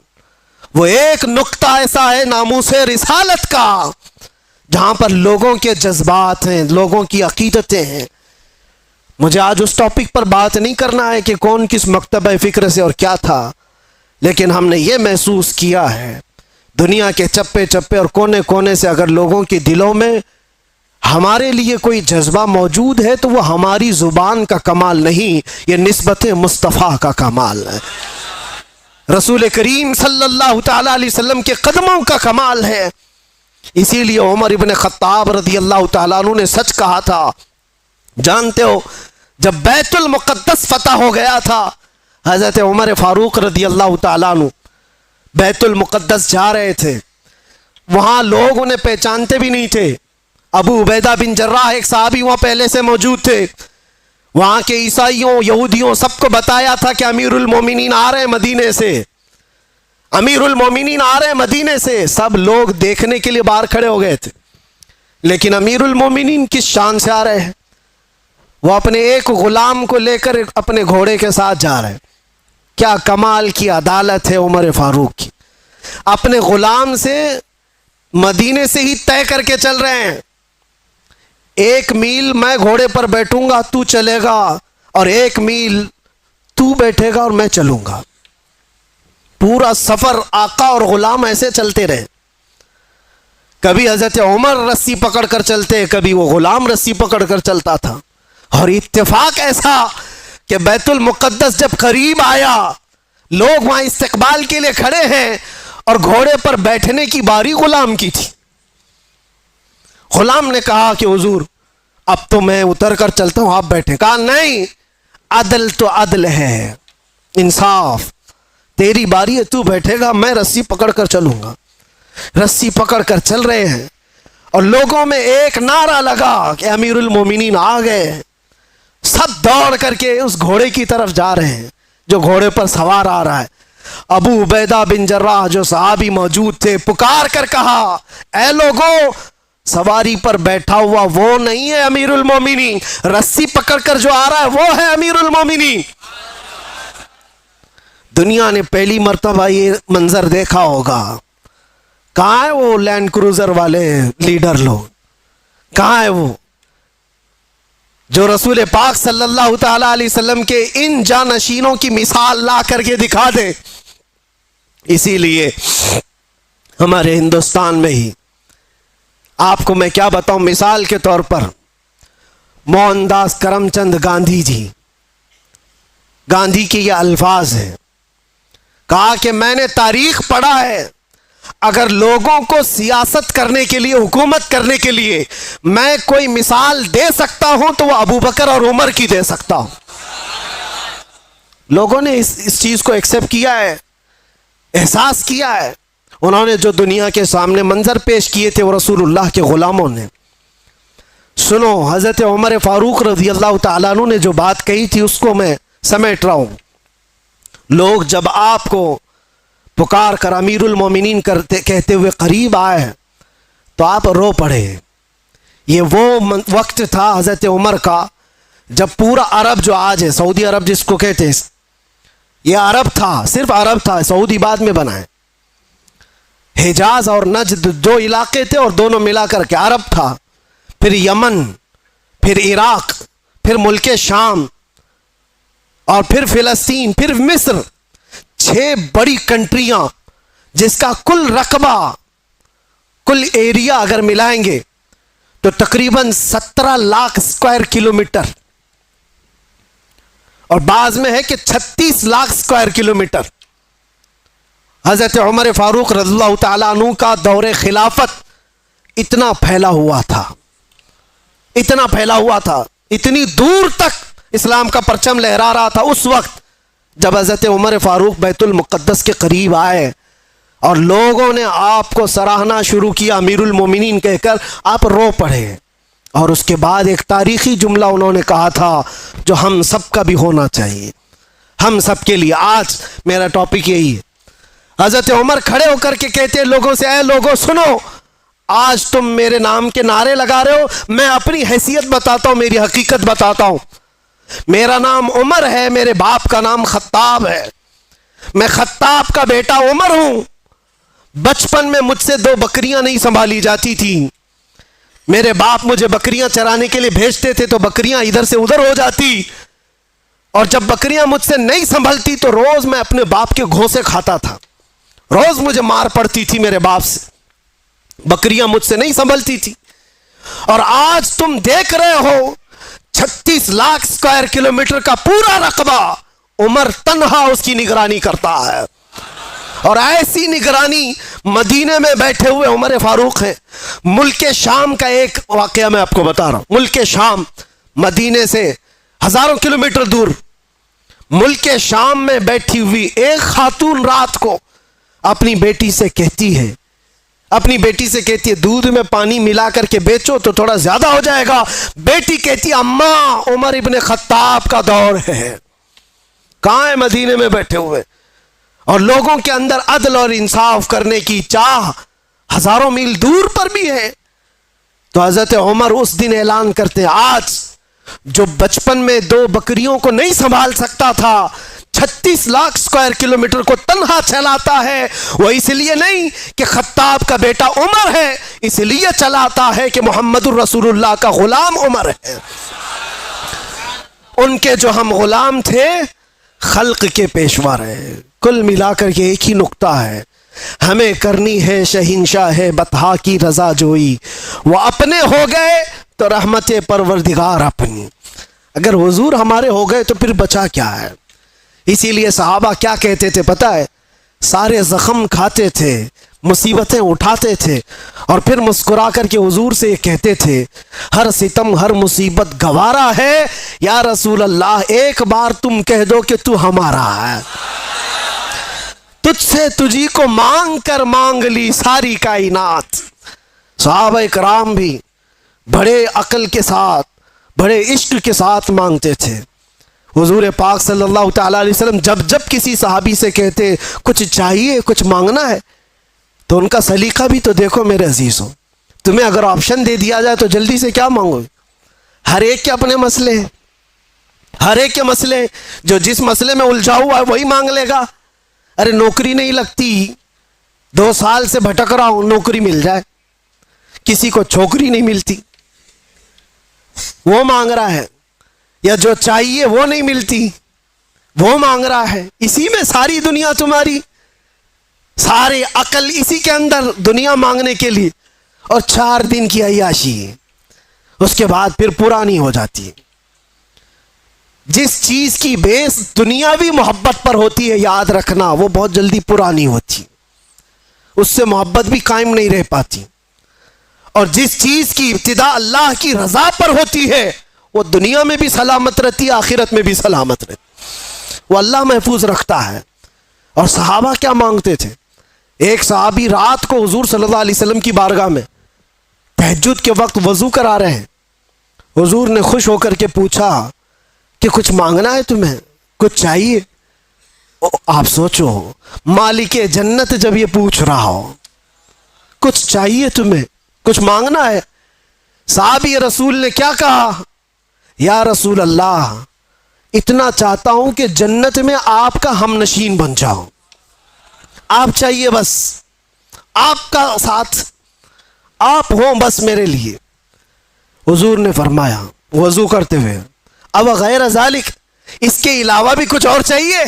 وہ ایک نقطہ ایسا ہے ناموس رسالت کا جہاں پر لوگوں کے جذبات ہیں، لوگوں کی عقیدتیں ہیں. مجھے آج اس ٹاپک پر بات نہیں کرنا ہے کہ کون کس مکتبہ فکر سے اور کیا تھا، لیکن ہم نے یہ محسوس کیا ہے دنیا کے چپے چپے اور کونے کونے سے اگر لوگوں کے دلوں میں ہمارے لیے کوئی جذبہ موجود ہے تو وہ ہماری زبان کا کمال نہیں، یہ نسبت مصطفیٰ کا کمال ہے، رسول کریم صلی اللہ تعالی علیہ وسلم کے قدموں کا کمال ہے. اسی لیے عمر ابن خطاب رضی اللہ تعالیٰ عنہ نے سچ کہا تھا. جانتے ہو جب بیت المقدس فتح ہو گیا تھا، حضرت عمر فاروق رضی اللہ تعالیٰ عنہ بیت المقدس جا رہے تھے. وہاں لوگ انہیں پہچانتے بھی نہیں تھے. ابو عبیدہ بن جراح ایک صحابی وہاں پہلے سے موجود تھے. وہاں کے عیسائیوں، یہودیوں سب کو بتایا تھا کہ امیر المومنین آ رہے ہیں مدینے سے، امیر المومنین آ رہے ہیں مدینے سے. سب لوگ دیکھنے کے لیے باہر کھڑے ہو گئے تھے، لیکن امیر المومنین کس شان سے آ رہے ہیں؟ وہ اپنے ایک غلام کو لے کر اپنے گھوڑے کے ساتھ جا رہے ہیں. کیا کمال کی عدالت ہے عمر فاروق کی، اپنے غلام سے مدینے سے ہی طے کر کے چل رہے ہیں. 1 میل میں گھوڑے پر بیٹھوں گا تو چلے گا، اور 1 میل تو بیٹھے گا اور میں چلوں گا. پورا سفر آقا اور غلام ایسے چلتے رہے. کبھی حضرت عمر رسی پکڑ کر چلتے، کبھی وہ غلام رسی پکڑ کر چلتا تھا. اور اتفاق ایسا کہ بیت المقدس جب قریب آیا، لوگ وہاں استقبال کے لیے کھڑے ہیں اور گھوڑے پر بیٹھنے کی باری غلام کی تھی. غلام نے کہا کہ حضور اب تو میں اتر کر چلتا ہوں، آپ بیٹھے. کہا نہیں، عدل تو عدل ہے، انصاف، تیری باری ہے، تو بیٹھے گا، میں رسی پکڑ کر چلوں گا. رسی پکڑ کر چل رہے ہیں اور لوگوں میں ایک نعرہ لگا کہ امیر المومنین آ گئے. سب دوڑ کر کے اس گھوڑے کی طرف جا رہے ہیں جو گھوڑے پر سوار آ رہا ہے. ابو عبیدہ بن جراح جو صحابی موجود تھے پکار کر کہا، اے لوگوں، سواری پر بیٹھا ہوا وہ نہیں ہے امیر المومنین، رسی پکڑ کر جو آ رہا ہے وہ ہے امیر المومنین. دنیا نے پہلی مرتبہ یہ منظر دیکھا ہوگا. کہاں ہے وہ لینڈ کروزر والے لیڈر لوگ؟ کہاں ہے وہ جو رسول پاک صلی اللہ تعالی علیہ وسلم کے ان جانشینوں کی مثال لا کر کے دکھا دے؟ اسی لیے ہمارے ہندوستان میں ہی آپ کو میں کیا بتاؤں، مثال کے طور پر موہن داس کرم چند گاندھی جی، گاندھی کے یہ الفاظ ہیں. کہا کہ میں نے تاریخ پڑھا ہے، اگر لوگوں کو سیاست کرنے کے لیے، حکومت کرنے کے لیے میں کوئی مثال دے سکتا ہوں تو وہ ابو بکر اور عمر کی دے سکتا ہوں. لوگوں نے اس چیز کو ایکسپٹ کیا ہے، احساس کیا ہے. انہوں نے جو دنیا کے سامنے منظر پیش کیے تھے وہ رسول اللہ کے غلاموں نے. سنو، حضرت عمر فاروق رضی اللہ تعالیٰ عنہ نے جو بات کہی تھی اس کو میں سمیٹ رہا ہوں. لوگ جب آپ کو پکار کر امیر المومنین کہتے ہوئے قریب آئے تو آپ رو پڑے. یہ وہ وقت تھا حضرت عمر کا جب پورا عرب جو آج ہے، سعودی عرب جس کو کہتے ہیں، یہ عرب تھا، صرف عرب تھا، سعودی بعد میں بنا ہے. حجاز اور نجد دو علاقے تھے اور دونوں ملا کر کے عرب تھا. پھر یمن، پھر عراق، پھر ملک شام، اور پھر فلسطین، پھر مصر. 6 بڑی کنٹریاں جس کا کل رقبہ، کل ایریا اگر ملائیں گے تو تقریباً 17 لاکھ اسکوائر کلومیٹر، اور بعض میں ہے کہ 36 لاکھ اسکوائر کلومیٹر. حضرت عمر فاروق رضی اللہ تعالیٰ عنہ کا دور خلافت اتنا پھیلا ہوا تھا، اتنا پھیلا ہوا تھا، اتنی دور تک اسلام کا پرچم لہرا رہا تھا. اس وقت جب حضرت عمر فاروق بیت المقدس کے قریب آئے اور لوگوں نے آپ کو سراہنا شروع کیا امیر المومنین کہہ کر، آپ رو پڑے. اور اس کے بعد ایک تاریخی جملہ انہوں نے کہا تھا جو ہم سب کا بھی ہونا چاہیے، ہم سب کے لیے. آج میرا ٹاپک یہی ہے. حضرت عمر کھڑے ہو کر کے کہتے ہیں لوگوں سے، اے لوگوں سنو، آج تم میرے نام کے نعرے لگا رہے ہو، میں اپنی حیثیت بتاتا ہوں، میری حقیقت بتاتا ہوں. میرا نام عمر ہے، میرے باپ کا نام خطاب ہے، میں خطاب کا بیٹا عمر ہوں. بچپن میں مجھ سے 2 بکریاں نہیں سنبھالی جاتی تھی. میرے باپ مجھے بکریاں چرانے کے لیے بھیجتے تھے تو بکریاں ادھر سے ادھر ہو جاتی، اور جب بکریاں مجھ سے نہیں سنبھلتی تو روز میں اپنے باپ کے گھوسے کھاتا تھا. روز مجھے مار پڑتی تھی میرے باپ سے، بکریاں مجھ سے نہیں سنبھلتی تھی. اور آج تم دیکھ رہے ہو 36 لاکھ اسکوائر کلومیٹر کا پورا رقبہ عمر تنہا اس کی نگرانی کرتا ہے. اور ایسی نگرانی مدینے میں بیٹھے ہوئے عمر فاروق ہیں. ملک شام کا ایک واقعہ میں آپ کو بتا رہا ہوں. ملک شام مدینے سے ہزاروں کلومیٹر دور، ملک شام میں بیٹھی ہوئی ایک خاتون رات کو اپنی بیٹی سے کہتی ہے، دودھ میں پانی ملا کر کے بیچو تو تھوڑا زیادہ ہو جائے گا. بیٹی کہتی ہے، اماں عمر ابن خطاب کا دور ہے. کہاں ہے؟ مدینے میں بیٹھے ہوئے. اور لوگوں کے اندر عدل اور انصاف کرنے کی چاہ ہزاروں میل دور پر بھی ہے. تو حضرت عمر اس دن اعلان کرتے ہیں، آج جو بچپن میں 2 بکریوں کو نہیں سنبھال سکتا تھا، 36 لاکھ اسکوائر کلومیٹر کو تنہا چلاتا ہے. وہ اس لیے نہیں کہ خطاب کا بیٹا عمر ہے، اس لیے چلاتا ہے کہ محمد الرسول اللہ کا غلام عمر ہے. ان کے جو ہم غلام تھے، خلق کے پیشوا رہے. کل ملا کر کے ایک ہی نقطہ ہے، ہمیں کرنی ہے شہنشاہ بطحا کی رضا جوئی، وہ اپنے ہو گئے تو رحمت پروردگار اپنی۔ اگر حضور ہمارے ہو گئے تو پھر بچا کیا ہے؟ اسی لیے صحابہ کیا کہتے تھے پتہ ہے؟ سارے زخم کھاتے تھے، مصیبتیں اٹھاتے تھے، اور پھر مسکرا کر کے حضور سے یہ کہتے تھے ہر ستم ہر مصیبت گوارا ہے، یا رسول اللہ ایک بار تم کہہ دو کہ تو ہمارا ہے، تجھ سے تجھی کو مانگ کر مانگ لی ساری کائنات۔ صحابہ کرام بھی بڑے عقل کے ساتھ، بڑے عشق کے ساتھ مانگتے تھے۔ حضور پاک صلی اللہ تعالیٰ علیہ وسلم جب کسی صحابی سے کہتے کچھ چاہیے، کچھ مانگنا ہے، تو ان کا سلیقہ بھی تو دیکھو میرے عزیزوں۔ تمہیں اگر آپشن دے دیا جائے تو جلدی سے کیا مانگو؟ ہر ایک کے اپنے مسئلے ہیں، ہر ایک کے مسئلے، جو جس مسئلے میں الجھا ہوا ہے وہی مانگ لے گا۔ ارے نوکری نہیں لگتی، 2 سال سے بھٹک رہا ہوں، نوکری مل جائے۔ کسی کو چھوکری نہیں ملتی، وہ مانگ رہا ہے، یا جو چاہیے وہ نہیں ملتی، وہ مانگ رہا ہے۔ اسی میں ساری دنیا تمہاری، سارے عقل اسی کے اندر، دنیا مانگنے کے لیے، اور 4 دن کی عیاشی ہے، اس کے بعد پھر پرانی ہو جاتی ہے۔ جس چیز کی بیس دنیاوی محبت پر ہوتی ہے، یاد رکھنا وہ بہت جلدی پرانی ہوتی، اس سے محبت بھی قائم نہیں رہ پاتی۔ اور جس چیز کی ابتدا اللہ کی رضا پر ہوتی ہے وہ دنیا میں بھی سلامت رہتی ہے، آخرت میں بھی سلامت رہتی، وہ اللہ محفوظ رکھتا ہے۔ اور صحابہ کیا مانگتے تھے؟ ایک صحابی رات کو حضور صلی اللہ علیہ وسلم کی بارگاہ میں تہجد کے وقت وضو کرا رہے ہیں، حضور نے خوش ہو کر کے پوچھا کہ کچھ مانگنا ہے تمہیں، کچھ چاہیے؟ آپ سوچو، مالک جنت جب یہ پوچھ رہا ہو کچھ چاہیے تمہیں، کچھ مانگنا ہے، صحابی رسول نے کیا کہا؟ یا رسول اللہ اتنا چاہتا ہوں کہ جنت میں آپ کا ہم نشین بن جاؤں، آپ چاہیے بس، آپ کا ساتھ آپ ہوں بس میرے لیے۔ حضور نے فرمایا وضو کرتے ہوئے، اب غیر ذالک، اس کے علاوہ بھی کچھ اور چاہیے؟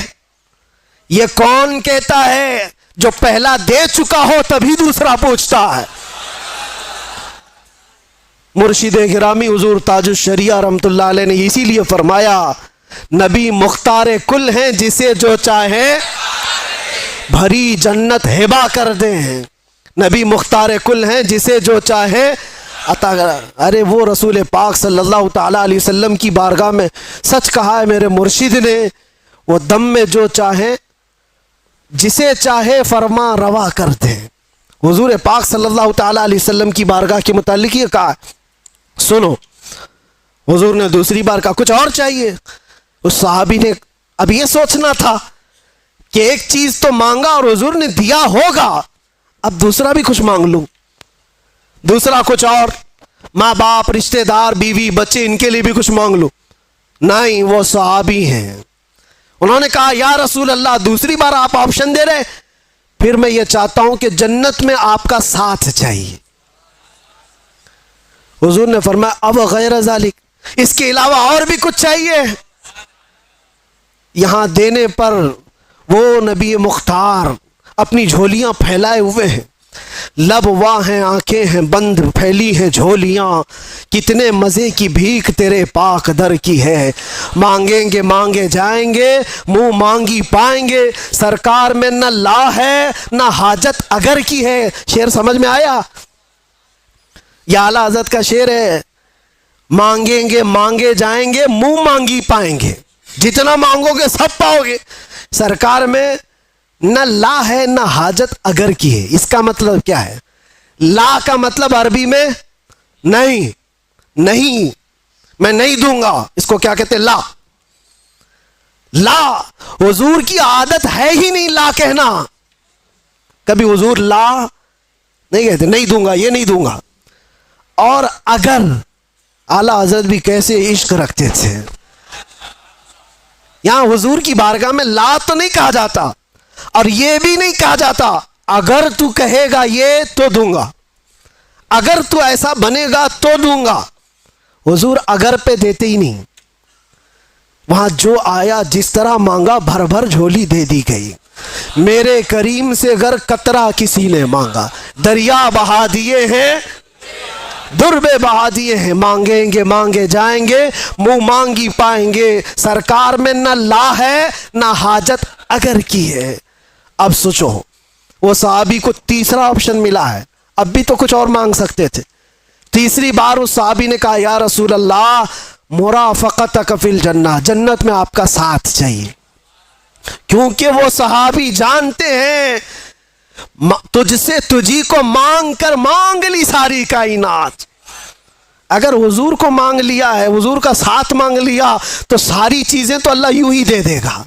یہ کون کہتا ہے جو پہلا دے چکا ہو تبھی دوسرا پوچھتا ہے؟ مرشد گرامی حضور تاج الشریعہ رحمۃ اللہ علیہ نے اسی لیے فرمایا نبی مختار کل ہیں، جسے جو چاہے بھری جنت ہبا کر دیں۔ نبی مختار کل ہیں، جسے جو چاہے عطا کر۔ ارے وہ رسول پاک صلی اللہ تعالیٰ علیہ وسلم کی بارگاہ میں سچ کہا ہے میرے مرشد نے، وہ دم میں جو چاہے جسے چاہے فرما روا کر دیں۔ حضور پاک صلی اللہ تعالیٰ علیہ وسلم کی بارگاہ کے متعلق یہ کہا، سنو، حضور نے دوسری بار کہا کچھ اور چاہیے؟ اس صحابی نے اب یہ سوچنا تھا کہ ایک چیز تو مانگا اور حضور نے دیا ہوگا، اب دوسرا بھی کچھ مانگ لوں، دوسرا کچھ اور، ماں باپ، رشتہ دار، بیوی، بچے، ان کے لیے بھی کچھ مانگ لوں۔ نہیں، وہ صحابی ہیں، انہوں نے کہا یا رسول اللہ دوسری بار آپ آپشن دے رہے، پھر میں یہ چاہتا ہوں کہ جنت میں آپ کا ساتھ چاہیے۔ حضور نے فرمایا اب غیر ذالک، اس کے علاوہ اور بھی کچھ چاہیے؟ یہاں دینے پر وہ نبی مختار اپنی جھولیاں پھیلائے ہوئے ہیں، لب واہ ہیں، آنکھیں ہیں بند، پھیلی ہیں جھولیاں، کتنے مزے کی بھیک تیرے پاک در کی ہے، مانگیں گے مانگے جائیں گے، منہ مانگی پائیں گے، سرکار میں نہ لا ہے نہ حاجت اگر کی ہے۔ شعر سمجھ میں آیا؟ یہ اعلیٰ حضرت کا شعر ہے، مانگیں گے مانگے جائیں گے، منہ مانگی پائیں گے، جتنا مانگو گے سب پاؤ گے، سرکار میں نہ لا ہے نہ حاجت اگر کی ہے۔ اس کا مطلب کیا ہے؟ لا کا مطلب عربی میں نہیں، نہیں، میں نہیں دوں گا، اس کو کیا کہتے ہیں؟ لا۔ لا حضور کی عادت ہے ہی نہیں لا کہنا، کبھی حضور لا نہیں کہتے، نہیں دوں گا، یہ نہیں دوں گا۔ اور اگر، اعلیٰ حضرت بھی کیسے عشق رکھتے تھے، یہاں حضور کی بارگاہ میں لا تو نہیں کہا جاتا اور یہ بھی نہیں کہا جاتا اگر تو کہے گا یہ تو دوں گا، اگر تو ایسا بنے گا تو دوں گا۔ حضور اگر پہ دیتے ہی نہیں، وہاں جو آیا جس طرح مانگا بھر بھر جھولی دے دی گئی۔ میرے کریم سے گر قطرہ کسی نے مانگا، دریا بہا دیے ہیں دربے بہا دیے ہیں، مانگیں گے مانگے جائیں گے، منہ مانگی پائیں گے، سرکار میں نہ لا ہے نہ حاجت اگر کی ہے۔ اب سوچو، وہ صحابی کو تیسرا آپشن ملا ہے، اب بھی تو کچھ اور مانگ سکتے تھے۔ تیسری بار اس صحابی نے کہا یا رسول اللہ مرافقتک فی الجنہ، جنت میں آپ کا ساتھ چاہیے، کیونکہ وہ صحابی جانتے ہیں تجھ سے تجھی کو مانگ کر مانگ لی ساری کائنات۔ اگر حضور کو مانگ لیا ہے، حضور کا ساتھ مانگ لیا، تو ساری چیزیں تو اللہ یوں ہی دے دے گا،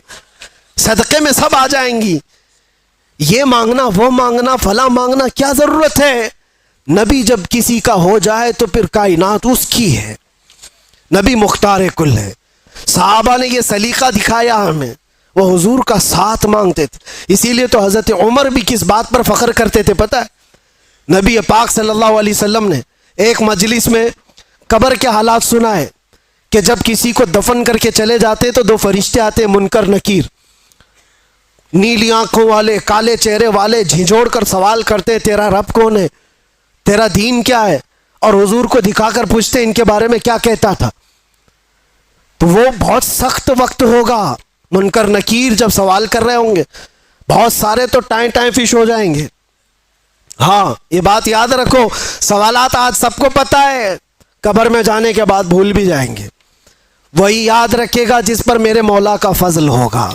صدقے میں سب آ جائیں گی۔ یہ مانگنا وہ مانگنا فلاں مانگنا کیا ضرورت ہے؟ نبی جب کسی کا ہو جائے تو پھر کائنات اس کی ہے، نبی مختار کل ہے۔ صحابہ نے یہ سلیقہ دکھایا ہمیں، وہ حضور کا ساتھ مانگتے تھے۔ اسی لیے تو حضرت عمر بھی کس بات پر فخر کرتے تھے پتہ ہے؟ نبی پاک صلی اللہ علیہ وسلم نے ایک مجلس میں قبر کے حالات سنائے کہ جب کسی کو دفن کر کے چلے جاتے تو دو فرشتے آتے، منکر نکیر، نیلی آنکھوں والے، کالے چہرے والے، جھنجھوڑ کر سوال کرتے تیرا رب کون ہے، تیرا دین کیا ہے، اور حضور کو دکھا کر پوچھتے ان کے بارے میں کیا کہتا تھا۔ تو وہ بہت سخت وقت ہوگا، منکر نکیر جب سوال کر رہے ہوں گے، بہت سارے تو ٹائیں ٹائیں فش ہو جائیں گے۔ ہاں یہ بات یاد رکھو، سوالات آج سب کو پتہ ہے، قبر میں جانے کے بعد بھول بھی جائیں گے۔ وہی یاد رکھے گا جس پر میرے مولا کا فضل ہوگا۔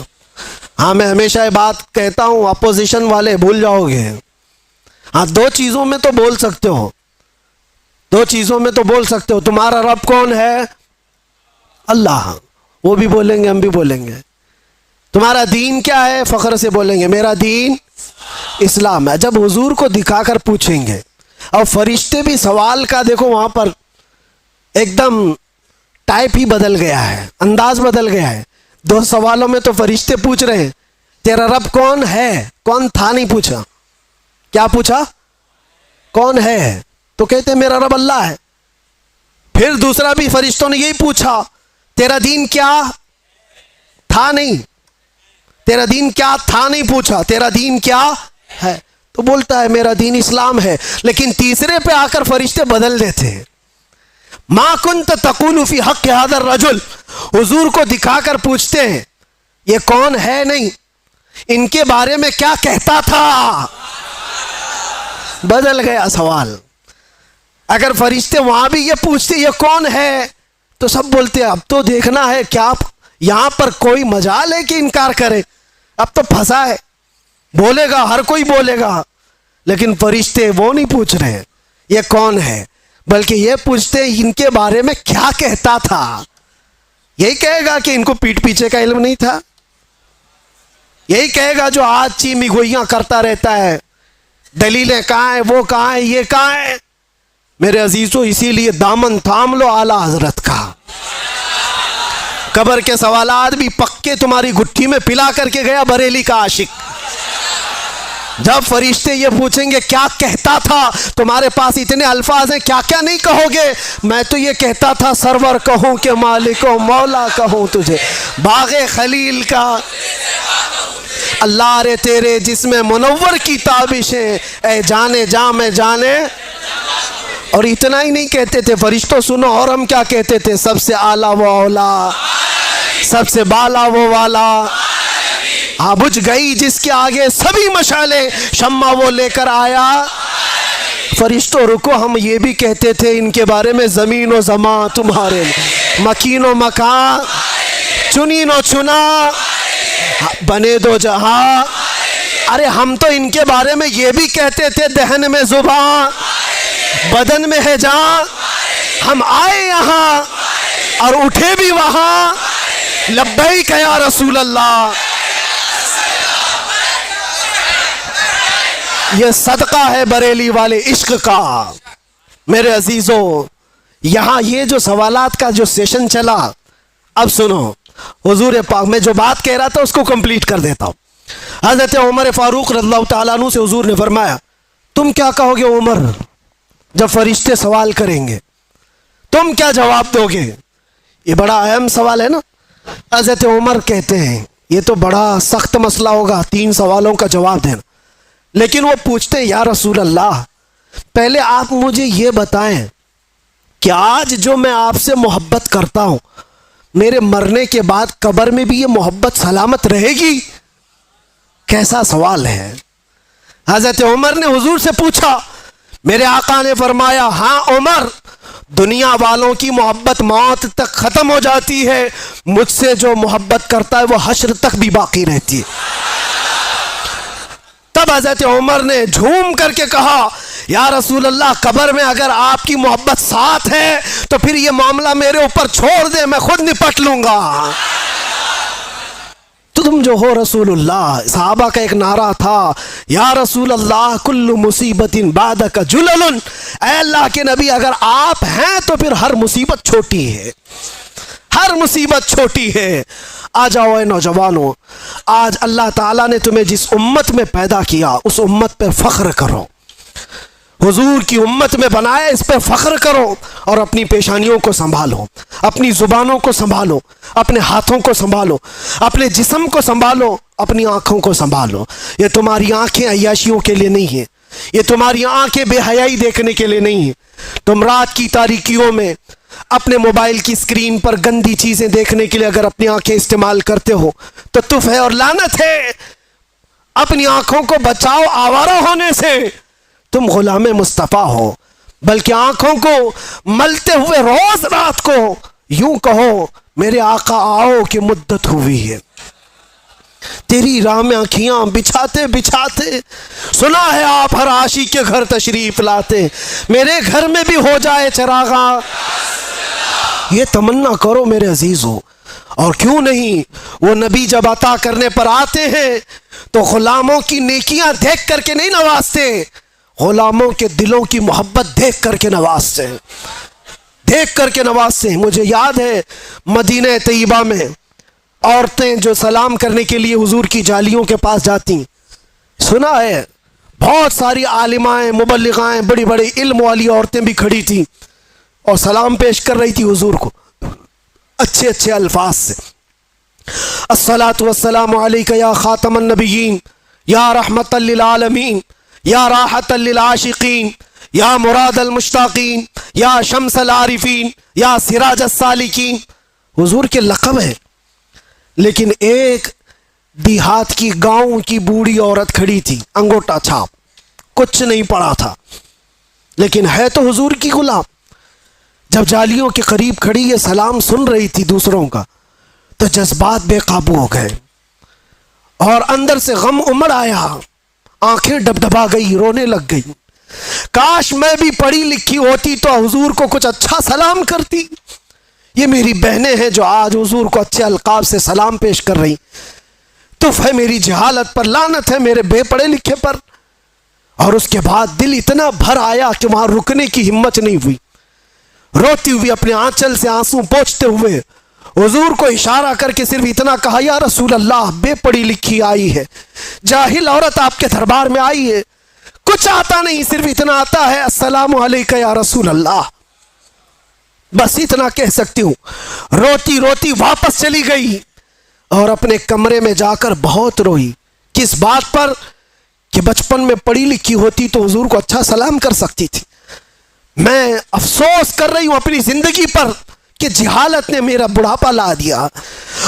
ہاں میں ہمیشہ یہ بات کہتا ہوں، اپوزیشن والے بھول جاؤ گے۔ ہاں دو چیزوں میں تو بول سکتے ہو، دو چیزوں میں تو بول سکتے ہو، تمہارا رب کون ہے؟ اللہ، وہ بھی بولیں گے ہم بھی بولیں گے۔ تمہارا دین کیا ہے؟ فخر سے بولیں گے میرا دین اسلام ہے۔ جب حضور کو دکھا کر پوچھیں گے، اور فرشتے بھی سوال کا دیکھو وہاں پر ایک دم ٹائپ ہی بدل گیا ہے، انداز بدل گیا ہے۔ دو سوالوں میں تو فرشتے پوچھ رہے ہیں تیرا رب کون ہے، کون تھا نہیں پوچھا، کیا پوچھا؟ کون ہے، تو کہتے میرا رب اللہ ہے۔ پھر دوسرا بھی فرشتوں نے یہی پوچھا تیرا دین کیا تھا، نہیں تیرا دین کیا تھا نہیں پوچھا، تیرا دین کیا ہے، تو بولتا ہے میرا دین اسلام ہے۔ لیکن تیسرے پہ آ کر فرشتے بدل دیتے ہیں، ما کنت تقول فی حق ھذا الرجل، حضور کو دکھا کر پوچھتے ہیں یہ کون ہے، نہیں ان کے بارے میں کیا کہتا تھا، بدل گیا سوال۔ اگر فرشتے وہاں بھی یہ پوچھتے یہ کون ہے، تو سب بولتے اب تو دیکھنا ہے کیا یہاں پر کوئی مجال ہے کہ انکار کرے، اب تو پھنسا ہے، بولے گا ہر کوئی بولے گا۔ لیکن فرشتے وہ نہیں پوچھ رہے یہ کون ہے، بلکہ یہ پوچھتے ان کے بارے میں کیا کہتا تھا۔ یہی کہے گا کہ ان کو پیٹھ پیچھے کا علم نہیں تھا، یہی کہے گا جو آج چیمی گوئیاں کرتا رہتا ہے، دلیلیں کہاں ہیں، وہ کہاں ہیں، یہ کہاں ہیں۔ میرے عزیزوں اسی لیے دامن تھام لو اعلیٰ حضرت کا، قبر کے سوالات بھی پکے تمہاری گٹھی میں پلا کر کے گیا بریلی کا عاشق۔ جب فرشتے یہ پوچھیں گے کیا کہتا تھا، تمہارے پاس اتنے الفاظ ہیں کیا کیا نہیں کہو گے۔ میں تو یہ کہتا تھا سرور کہوں کہ مالک و مولا کہوں تجھے، باغ خلیل کا اللہ رے تیرے جسم منور کی تابشیں، اے جانے جاں میں جانے۔ اور اتنا ہی نہیں کہتے تھے فرشتوں سنو، اور ہم کیا کہتے تھے، سب سے اعلیٰ وہ اولا، سب سے بالا وہ والا، ہاں بجھ گئی جس کے آگے سبھی مشالیں، شمع وہ لے کر آیا۔ فرشتوں رکو، ہم یہ بھی کہتے تھے ان کے بارے میں زمین و زمان تمہارے، مکین و مکان، چنین و چنا، بنے دو جہاں۔ ارے ہم تو ان کے بارے میں یہ بھی کہتے تھے دہن میں زبان، بدن میں ہے جان، ہم آئے یہاں اور اٹھے بھی وہاں، لبیک یا رسول اللہ۔ یہ صدقہ ہے بریلی والے عشق کا۔ میرے عزیزوں یہاں یہ جو سوالات کا جو سیشن چلا، اب سنو حضور پاک، میں جو بات کہہ رہا تھا اس کو کمپلیٹ کر دیتا ہوں۔ حضرت عمر فاروق رضی اللہ تعالیٰ عنہ سے حضور نے فرمایا تم کیا کہو گے عمر جب فرشتے سوال کریں گے، تم کیا جواب دو گے؟ یہ بڑا اہم سوال ہے نا۔ حضرت عمر کہتے ہیں یہ تو بڑا سخت مسئلہ ہوگا 3 سوالوں کا جواب دینا. لیکن وہ پوچھتے ہیں یا رسول اللہ پہلے آپ مجھے یہ بتائیں کہ آج جو میں آپ سے محبت کرتا ہوں میرے مرنے کے بعد قبر میں بھی یہ محبت سلامت رہے گی؟ کیسا سوال ہے. حضرت عمر نے حضور سے پوچھا. میرے آقا نے فرمایا ہاں عمر، دنیا والوں کی محبت موت تک ختم ہو جاتی ہے، مجھ سے جو محبت کرتا ہے وہ حشر تک بھی باقی رہتی ہے. تب حضرت عمر نے جھوم کر کے کہا یا رسول اللہ قبر میں اگر آپ کی محبت ساتھ ہے تو پھر یہ معاملہ میرے اوپر چھوڑ دے، میں خود نپٹ لوں گا. تو تم جو ہو رسول اللہ. صحابہ کا ایک نعرہ تھا یا رسول اللہ کل مصیبت بعدک جلل، اے اللہ کے نبی اگر آپ ہیں تو پھر ہر مصیبت چھوٹی ہے، ہر مصیبت چھوٹی ہے. آ جاؤ اے نوجوانوں، آج اللہ تعالیٰ نے تمہیں جس امت میں پیدا کیا اس امت پہ فخر کرو. حضور کی امت میں بنایا، اس پہ فخر کرو اور اپنی پیشانیوں کو سنبھالو، اپنی زبانوں کو سنبھالو، اپنے ہاتھوں کو سنبھالو، اپنے جسم کو سنبھالو، اپنی آنکھوں کو سنبھالو. یہ تمہاری آنکھیں عیاشیوں کے لیے نہیں ہیں، یہ تمہاری آنکھیں بے حیائی دیکھنے کے لیے نہیں ہیں. تم رات کی تاریکیوں میں اپنے موبائل کی اسکرین پر گندی چیزیں دیکھنے کے لیے اگر اپنی آنکھیں استعمال کرتے ہو تو تف ہے اور لعنت ہے. اپنی آنکھوں کو بچاؤ آوارہ ہونے سے. تم غلام مصطفیٰ ہو، بلکہ آنکھوں کو ملتے ہوئے روز رات کو یوں کہو میرے آقا آؤ کہ مدت ہوئی ہے. تیری راہ میں آنکھیاں بچھاتے بچھاتے سنا ہے آپ ہر عاشق کے گھر تشریف لاتے، میرے گھر میں بھی ہو جائے چراغاں. یہ تمنا کرو میرے عزیزو. اور کیوں نہیں، وہ نبی جب عطا کرنے پر آتے ہیں تو غلاموں کی نیکیاں دیکھ کر کے نہیں نوازتے، غلاموں کے دلوں کی محبت دیکھ کر کے نوازتے ہیں، دیکھ کر کے نوازتے ہیں. مجھے یاد ہے مدینہ طیبہ میں عورتیں جو سلام کرنے کے لیے حضور کی جالیوں کے پاس جاتی، سنا ہے بہت ساری عالمائیں مبلغائیں بڑی بڑی علم والی عورتیں بھی کھڑی تھیں اور سلام پیش کر رہی تھی حضور کو اچھے اچھے الفاظ سے. الصلاۃ والسلام علیک یا خاتم النبیین یا رحمت للعالمین یا راحت للعاشقین یا مراد المشتاقین یا شمس العارفین یا سراج السالکین. حضور کے لقب ہے. لیکن ایک دیہات کی گاؤں کی بوڑھی عورت کھڑی تھی، انگوٹا چھاپ، کچھ نہیں پڑا تھا لیکن ہے تو حضور کی غلام. جب جالیوں کے قریب کھڑی یہ سلام سن رہی تھی دوسروں کا تو جذبات بے قابو ہو گئے اور اندر سے غم امڑ آیا، آنکھیں ڈبڈبا گئی، رونے لگ گئی. کاش میں بھی پڑھی لکھی ہوتی تو حضور کو کچھ اچھا سلام کرتی. یہ میری بہنیں ہیں جو آج حضور کو اچھے القاب سے سلام پیش کر رہی. تف ہے میری جہالت پر، لعنت ہے میرے بے پڑھے لکھے پر. اور اس کے بعد دل اتنا بھر آیا کہ وہاں رکنے کی ہمت نہیں ہوئی. روتی ہوئی اپنے آنچل سے آنسو پوچھتے ہوئے حضور کو اشارہ کر کے صرف اتنا کہا یا رسول اللہ بے پڑھی لکھی آئی ہے، جاہل عورت آپ کے دربار میں آئی ہے، کچھ آتا نہیں، صرف اتنا آتا ہے السلام علیکہ یا رسول اللہ. بس اتنا کہہ سکتی ہوں. روتی روتی واپس چلی گئی اور اپنے کمرے میں جا کر بہت روئی. کس بات پر؟ کہ بچپن میں پڑھی لکھی ہوتی تو حضور کو اچھا سلام کر سکتی تھی. میں افسوس کر رہی ہوں اپنی زندگی پر کہ جہالت نے میرا بڑھاپا لا دیا،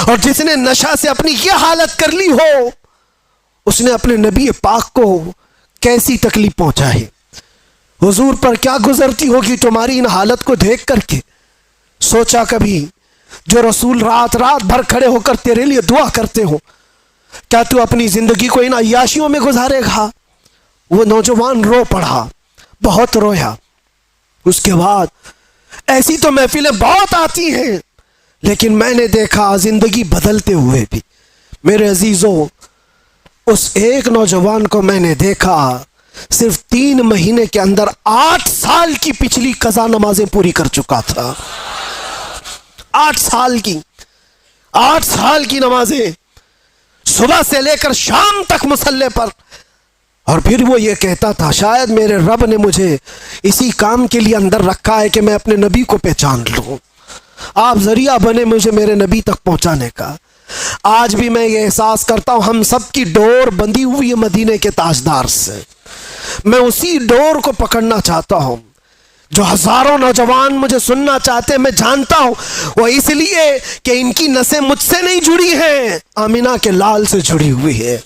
اور جس نے نشہ سے اپنی یہ حالت کر لی ہو اس نے اپنے نبی پاک کو کیسی تکلیف پہنچائی. حضور پر کیا گزرتی ہوگی تمہاری ان حالت کو دیکھ کر کے. سوچا کبھی جو رسول رات رات بھر کھڑے ہو کر تیرے لیے دعا کرتے ہو، کیا تو اپنی زندگی کو ان عیاشیوں میں گزارے گا؟ وہ نوجوان رو پڑا، بہت رویا. اس کے بعد ایسی تو محفلیں بہت آتی ہیں لیکن میں نے دیکھا زندگی بدلتے ہوئے بھی. میرے عزیزوں، اس ایک نوجوان کو میں نے دیکھا صرف 3 مہینے کے اندر 8 سال کی پچھلی قضا نمازیں پوری کر چکا تھا. 8 سال کی نمازیں صبح سے لے کر شام تک مصلی پر. اور پھر وہ یہ کہتا تھا شاید میرے رب نے مجھے اسی کام کے لیے اندر رکھا ہے کہ میں اپنے نبی کو پہچان لوں، آپ ذریعہ بنے مجھے میرے نبی تک پہنچانے کا. آج بھی میں یہ احساس کرتا ہوں ہم سب کی ڈور بندھی ہوئی ہے مدینے کے تاجدار سے. میں اسی ڈور کو پکڑنا چاہتا ہوں. جو ہزاروں نوجوان مجھے سننا چاہتے ہیں میں جانتا ہوں وہ اس لیے کہ ان کی نسیں مجھ سے نہیں جڑی ہیں, آمینہ کے لال سے جڑی ہوئی ہے.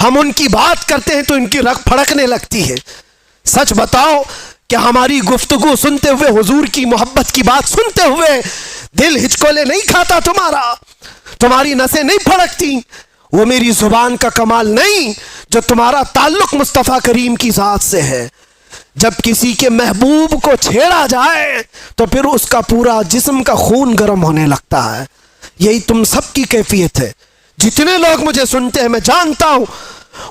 ہم ان کی بات کرتے ہیں تو ان کی رگ پھڑکنے لگتی ہے. سچ بتاؤ کہ ہماری گفتگو سنتے ہوئے, حضور کی محبت کی بات سنتے ہوئے دل ہچکولے نہیں کھاتا تمہارا؟ تمہاری نسیں نہیں پھڑکتی؟ وہ میری زبان کا کمال نہیں جو تمہارا تعلق مصطفیٰ کریم کی ذات سے ہے. جب کسی کے محبوب کو چھیڑا جائے تو پھر اس کا پورا جسم کا خون گرم ہونے لگتا ہے. یہی تم سب کی کیفیت ہے. جتنے لوگ مجھے سنتے ہیں میں جانتا ہوں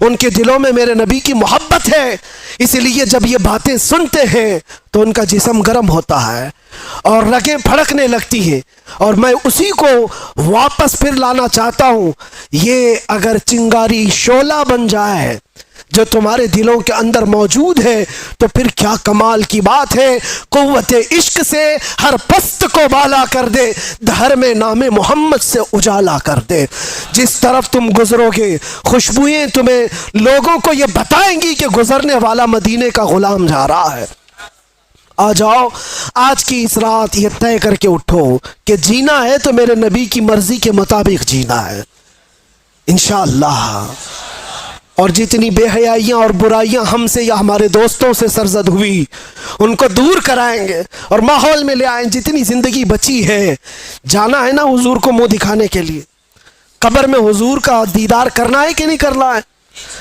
ان کے دلوں میں میرے نبی کی محبت ہے, اس لیے جب یہ باتیں سنتے ہیں تو ان کا جسم گرم ہوتا ہے اور رگیں پھڑکنے لگتی ہیں. اور میں اسی کو واپس پھر لانا چاہتا ہوں. یہ اگر چنگاری شعلہ بن جائے جو تمہارے دلوں کے اندر موجود ہے تو پھر کیا کمال کی بات ہے. قوت عشق سے ہر پست کو بالا کر دے, دھر میں نام محمد سے اجالا کر دے. جس طرف تم گزرو گے خوشبوئیں تمہیں لوگوں کو یہ بتائیں گی کہ گزرنے والا مدینے کا غلام جا رہا ہے. آ جاؤ آج کی اس رات یہ طے کر کے اٹھو کہ جینا ہے تو میرے نبی کی مرضی کے مطابق جینا ہے انشاءاللہ. اور جتنی بے حیائیاں اور برائیاں ہم سے یا ہمارے دوستوں سے سرزد ہوئی ان کو دور کرائیں گے اور ماحول میں لے آئیں. جتنی زندگی بچی ہے جانا ہے نا حضور کو منہ دکھانے کے لیے. قبر میں حضور کا دیدار کرنا ہے کہ نہیں کرنا ہے؟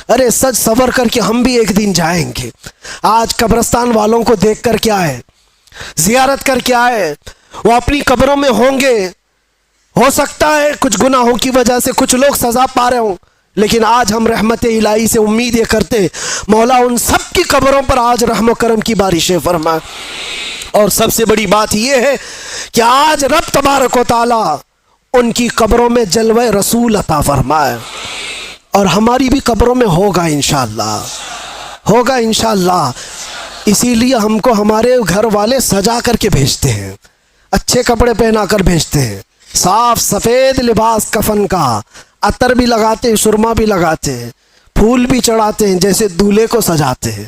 ارے سج سور کر کے ہم بھی ایک دن جائیں گے. آج قبرستان والوں کو دیکھ کر کے آئے, زیارت کر کے آئے, وہ اپنی قبروں میں ہوں گے. ہو سکتا ہے کچھ گناہوں کی وجہ سے کچھ لوگ سزا پا رہے ہوں, لیکن آج ہم رحمت الہی سے امید یہ کرتے مولا ان سب کی قبروں پر آج رحم و کرم کی بارشیں فرمائے. اور سب سے بڑی بات یہ ہے کہ آج رب تبارک و تعالی ان کی قبروں میں جلوہ رسول عطا فرمائے. اور ہماری بھی قبروں میں ہوگا انشاءاللہ, ہوگا انشاءاللہ. اسی لیے ہم کو ہمارے گھر والے سجا کر کے بھیجتے ہیں, اچھے کپڑے پہنا کر بھیجتے ہیں, صاف سفید لباس کفن کا, عطر بھی لگاتے ہیں, سرما بھی لگاتے ہیں, پھول بھی چڑھاتے ہیں جیسے دولہے کو سجاتے ہیں.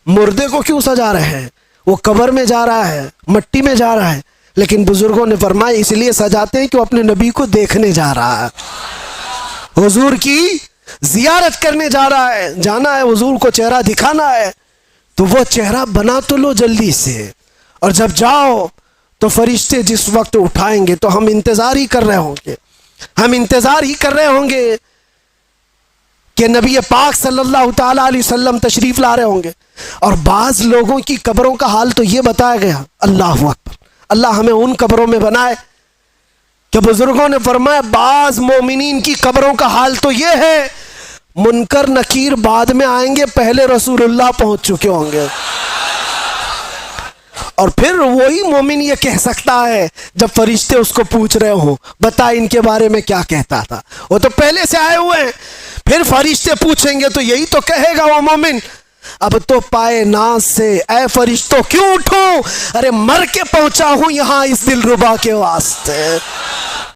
مردے کو کیوں سجا رہے ہیں؟ وہ قبر میں جا رہا ہے, مٹی میں جا رہا ہے, لیکن بزرگوں نے فرمایا اس لیے سجاتے ہیں کہ وہ اپنے نبی کو دیکھنے جا رہا ہے, حضور کی زیارت کرنے جا رہا ہے, جانا ہے حضور کو چہرہ دکھانا ہے. تو وہ چہرہ بنا تو لو جلدی سے, اور جب جاؤ تو فرشتے جس وقت اٹھائیں گے تو ہم انتظار ہی کر رہے ہوں گے, ہم انتظار ہی کر رہے ہوں گے کہ نبی پاک صلی اللہ تعالیٰ علیہ وسلم تشریف لا رہے ہوں گے. اور بعض لوگوں کی قبروں کا حال تو یہ بتایا گیا, اللہ اکبر, اللہ ہمیں ان قبروں میں بنائے کہ بزرگوں نے فرمایا بعض مومنین کی قبروں کا حال تو یہ ہے منکر نکیر بعد میں آئیں گے, پہلے رسول اللہ پہنچ چکے ہوں گے. اور پھر وہی مومن یہ کہہ سکتا ہے جب فرشتے اس کو پوچھ رہے ہوں بتا ان کے بارے میں کیا کہتا تھا, وہ تو پہلے سے آئے ہوئے ہیں. پھر فرشتے پوچھیں گے تو یہی تو کہے گا وہ مومن, اب تو پائے ناز سے اے فرشتوں کیوں اٹھوں, ارے مر کے پہنچا ہوں یہاں اس دل ربا کے واسطے.